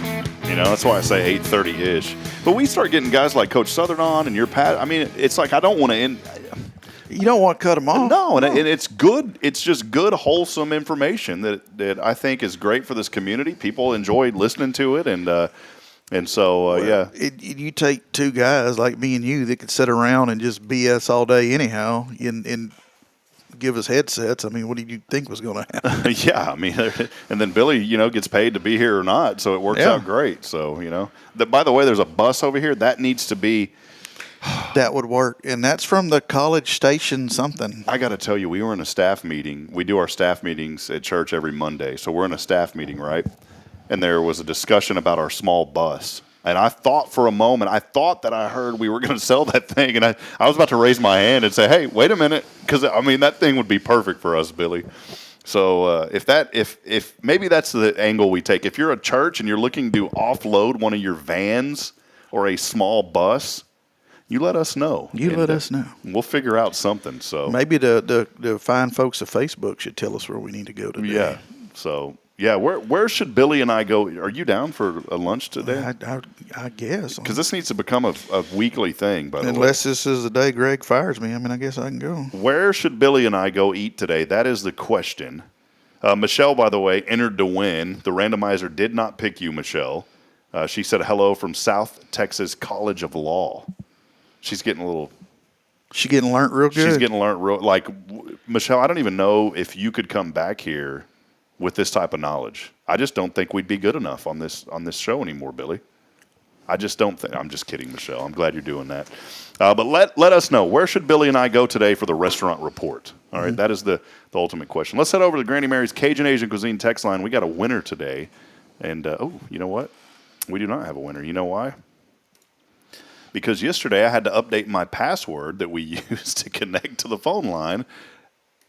You know, that's why I say 8:30-ish. But we start getting guys like Coach Southern on and your Pat. I mean, it's like I don't want to end. You don't want to cut them off. No, and it's good. It's just good, wholesome information that I think is great for this community. People enjoy listening to it, and so, yeah. You take two guys like me and you that could sit around and just BS all day anyhow and give us headsets. I mean, what did you think was going to happen? Yeah, I mean, and then Billy, gets paid to be here or not, so it works out great. So, by the way, there's a bus over here. That needs to be. That would work, and that's from the College Station something. I got to tell you, we were in a staff meeting. We do our staff meetings at church every Monday, so we're in a staff meeting, right? And there was a discussion about our small bus. And I thought for a moment, that I heard we were going to sell that thing. And I was about to raise my hand and say, hey, wait a minute. Because, that thing would be perfect for us, Billy. So if maybe that's the angle we take. If you're a church and you're looking to offload one of your vans or a small bus, you let us know. Let us know. We'll figure out something. So maybe the fine folks of Facebook should tell us where we need to go today. Yeah. So... yeah, where should Billy and I go? Are you down for a lunch today? I guess. Because this needs to become a weekly thing, by the way. Unless this is the day Greg fires me. I mean, I guess I can go. Where should Billy and I go eat today? That is the question. Michelle, by the way, entered to win. The randomizer did not pick you, Michelle. She said hello from South Texas College of Law. She's getting a little... She's getting learnt real good. She's getting learnt real... Like, Michelle, I don't even know if you could come back here with this type of knowledge. I just don't think we'd be good enough on this show anymore, Billy. I just don't think. I'm just kidding, Michelle. I'm glad you're doing that. But let us know, where should Billy and I go today for the restaurant report? All right, that is the ultimate question. Let's head over to Granny Mary's Cajun Asian Cuisine text line. We got a winner today. And, you know what? We do not have a winner. You know why? Because yesterday I had to update my password that we use to connect to the phone line.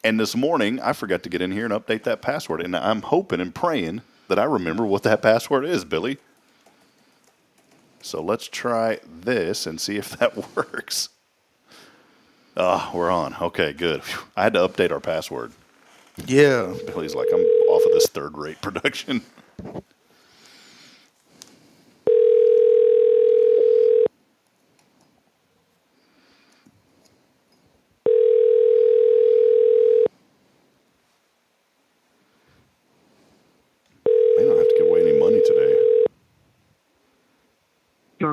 And this morning, I forgot to get in here and update that password. And I'm hoping and praying that I remember what that password is, Billy. So let's try this and see if that works. Oh, we're on. Okay, good. Whew. I had to update our password. Yeah. Billy's like, I'm off of this third-rate production.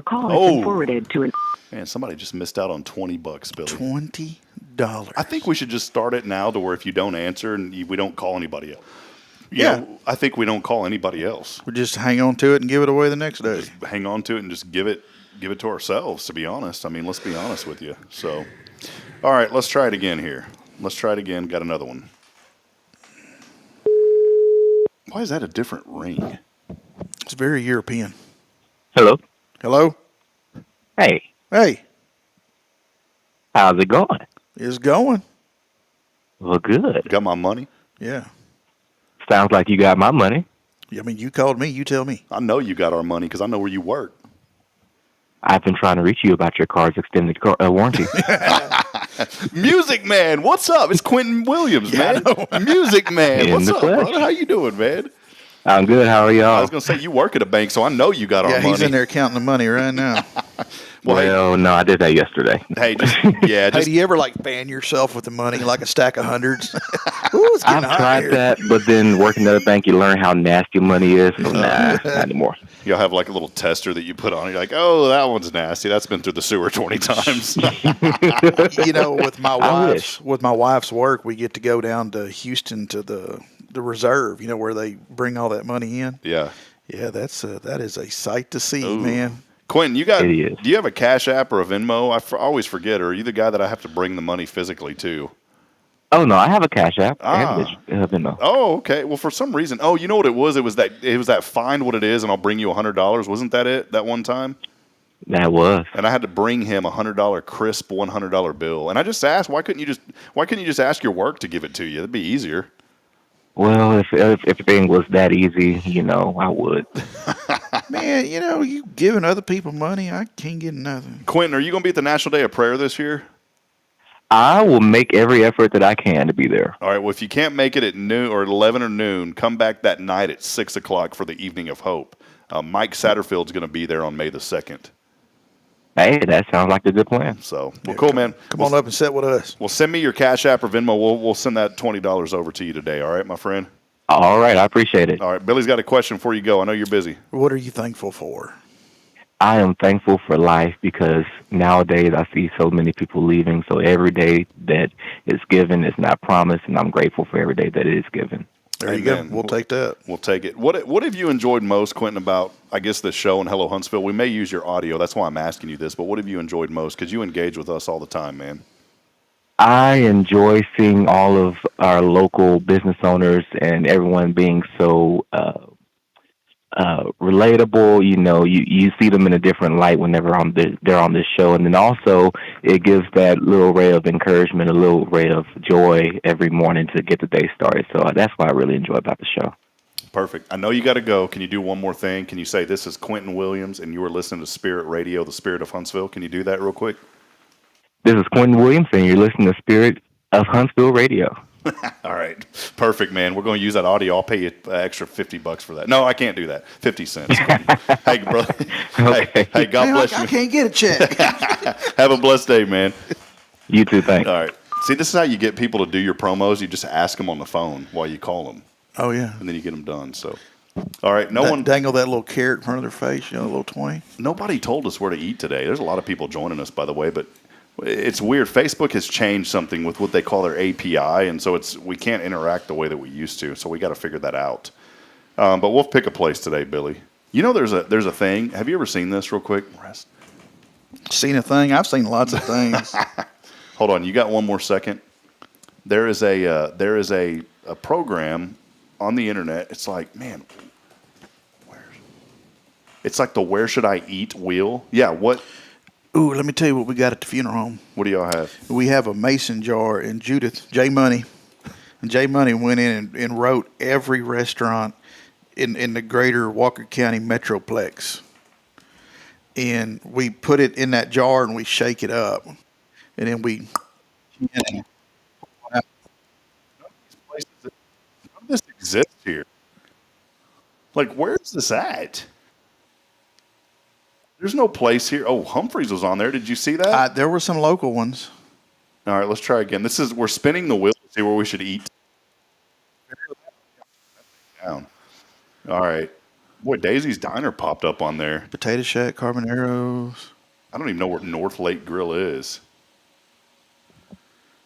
call has been forwarded to an... Man, somebody just missed out on $20, Billy. $20. I think we should just start it now to where if you don't answer and we don't call anybody else. I think we don't call anybody else. We just hang on to it and give it away the next day. Just hang on to it and just give it to ourselves, to be honest. I mean, let's be honest with you. So, all right, let's try it again here. Let's try it again. Got another one. Why is that a different ring? It's very European. Hello. Hello. Hey. Hey. How's it going? It's going. Well, good. Got my money? Yeah. Sounds like you got my money. I mean, you called me. You tell me. I know you got our money because I know where you work. I've been trying to reach you about your car's extended warranty. Music Man, what's up? It's Quentin Williams, man. Music Man, what's up, brother? How you doing, man? I'm good. How are y'all? I was going to say, you work at a bank, so I know you got our money. Yeah, he's in there counting the money right now. Well, no, I did that yesterday. Hey, hey, do you ever fan yourself with the money like a stack of hundreds? Ooh, it's getting I've hot tried here. that, but then working at a bank, you learn how nasty money is. So not anymore. You'll have like a little tester that you put on. You're like, oh, that one's nasty. That's been through the sewer 20 times. With my wife's work, we get to go down to Houston to the reserve. Where they bring all that money in. Yeah. Yeah, that is a sight to see, man. Quentin, do you have a Cash App or a Venmo? I always forget. Or are you the guy that I have to bring the money physically to? Oh no, I have a Cash App and Venmo. Oh, okay. Well, for some reason, you know what it was? It was that find what it is, and I'll bring you $100. Wasn't that it? That one time? That was. And I had to bring him $100 crisp $100 bill, and I just asked, why couldn't you just ask your work to give it to you? It'd be easier. Well, if everything was that easy, I would. Man, you giving other people money, I can't get nothing. Quentin, are you going to be at the National Day of Prayer this year? I will make every effort that I can to be there. All right. Well, if you can't make it at noon or 11 or noon, come back that night at 6 o'clock for the Evening of Hope. Mike Satterfield's going to be there on May the 2nd. Hey, that sounds like a good plan. So, cool, man. Come on up and sit with us. Well, send me your Cash App or Venmo. We'll send that $20 over to you today. All right, my friend? All right. I appreciate it. All right. Billy's got a question before you go. I know you're busy. What are you thankful for? I am thankful for life because nowadays I see so many people leaving. So every day that is given is not promised, and I'm grateful for every day that it is given. There you go. We'll take that. We'll take it. What have you enjoyed most, Quentin, about, I guess, this show and Hello Huntsville? We may use your audio. That's why I'm asking you this. But what have you enjoyed most? Because you engage with us all the time, man. I enjoy seeing all of our local business owners and everyone being so relatable. You see them in a different light whenever they're on this show. And then also it gives that little ray of encouragement, a little ray of joy every morning to get the day started. So that's what I really enjoy about the show. Perfect. I know you got to go. Can you do one more thing? Can you say, this is Quentin Williams, and you are listening to Spirit Radio, the Spirit of Huntsville? Can you do that real quick? This is Quentin Williams, and you're listening to Spirit of Huntsville Radio. All right. Perfect, man. We're going to use that audio. I'll pay you an extra $50 for that. No, I can't do that. 50 cents. Hey, brother. Okay. Hey, God bless you. I can't get a check. Have a blessed day, man. You too. Thanks. All right. See, this is how you get people to do your promos. You just ask them on the phone while you call them. Oh, yeah. And then you get them done. So, all right. Dangle that little carrot in front of their face, a little 20. Nobody told us where to eat today. There's a lot of people joining us, by the way, but it's weird. Facebook has changed something with what they call their API, and so we can't interact the way that we used to. So we got to figure that out. But we'll pick a place today, Billy. There's a thing. Have you ever seen this real quick? Seen a thing? I've seen lots of things. Hold on. You got one more second? There is a program on the internet. It's like, man, it's like the Where Should I Eat wheel. Yeah. What? Ooh, let me tell you what we got at the funeral home. What do y'all have? We have a mason jar, and J Money went in and wrote every restaurant in the greater Walker County Metroplex. And we put it in that jar and we shake it up. And then we... None of this exists here. Like, where's this at? There's no place here. Oh, Humphreys was on there. Did you see that? There were some local ones. All right, let's try again. We're spinning the wheel to see where we should eat. Down. All right. Boy, Daisy's Diner popped up on there. Potato Shack, Carboneros. I don't even know where North Lake Grill is.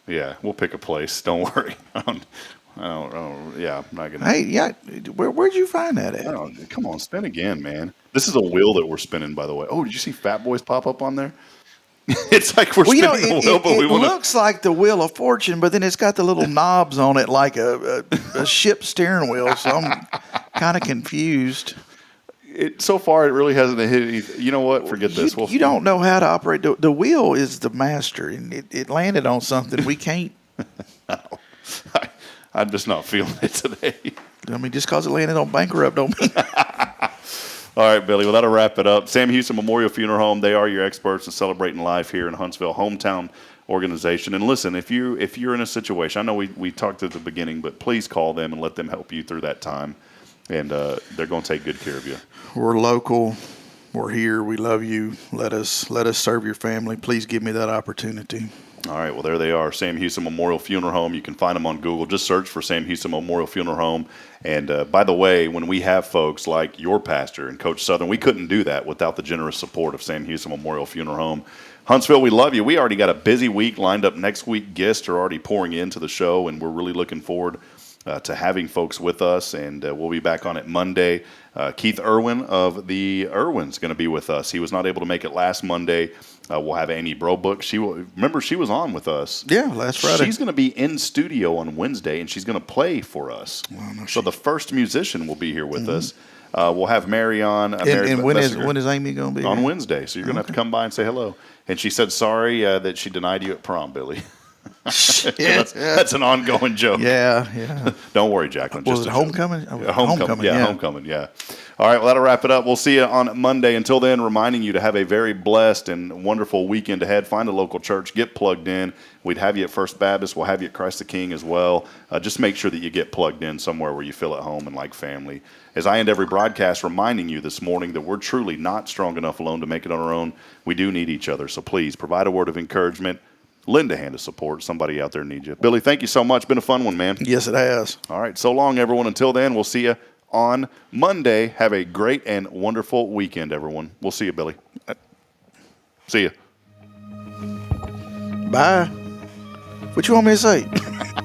Yeah, we'll pick a place. Don't worry. I don't yeah, I'm not gonna. Hey, yeah, where'd you find that at? Come on, spin again, man. This is a wheel that we're spinning, by the way. Oh, did you see Fat Boys pop up on there? It's like we're spinning the wheel, but we want to. It looks like the Wheel of Fortune, but then it's got the little knobs on it like a ship steering wheel. So I'm kind of confused. So far, it really hasn't hit anything. You know what? Forget this. You don't know how to operate. The wheel is the master, and it landed on something we can't. No. I'm just not feeling it today. I mean, just because it landed on bankrupt don't mean. All right, Billy. Well, that'll wrap it up. Sam Houston Memorial Funeral Home. They are your experts in celebrating life here in Huntsville, hometown organization. And listen, if you're in a situation, I know we talked at the beginning, but please call them and let them help you through that time. And they're going to take good care of you. We're local. We're here. We love you. Let us serve your family. Please give me that opportunity. All right, well, there they are, Sam Houston Memorial Funeral Home. You can find them on Google. Just search for Sam Houston Memorial Funeral Home. And by the way, when we have folks like your pastor and Coach Southern, we couldn't do that without the generous support of Sam Houston Memorial Funeral Home. Huntsville, we love you. We already got a busy week lined up next week. Guests are already pouring into the show, and we're really looking forward to having folks with us. And we'll be back on it Monday. Keith Irwin of the Irwins going to be with us. He was not able to make it last Monday. We'll have Amy Brobook. She was on with us. Yeah, last Friday. She's going to be in studio on Wednesday, and she's going to play for us. So the first musician will be here with us. We'll have Mary on. And when is Amy going to be on here? Wednesday? So you're going to have to come by and say hello. And she said sorry that she denied you at prom, Billy. That's an ongoing joke. Yeah. Don't worry, Jacqueline. Was it homecoming? Homecoming. Yeah, homecoming. Yeah. All right, well, that'll wrap it up. We'll see you on Monday. Until then, reminding you to have a very blessed and wonderful weekend ahead. Find a local church. Get plugged in. We'd have you at First Baptist. We'll have you at Christ the King as well. Just make sure that you get plugged in somewhere where you feel at home and like family. As I end every broadcast, reminding you this morning that we're truly not strong enough alone to make it on our own. We do need each other. So please provide a word of encouragement. Lend a hand of support. Somebody out there needs you. Billy, thank you so much. Been a fun one, man. Yes, it has. All right. So long, everyone. Until then, we'll see you on Monday. Have a great and wonderful weekend, everyone. We'll see you, Billy. See you. Bye. What you want me to say?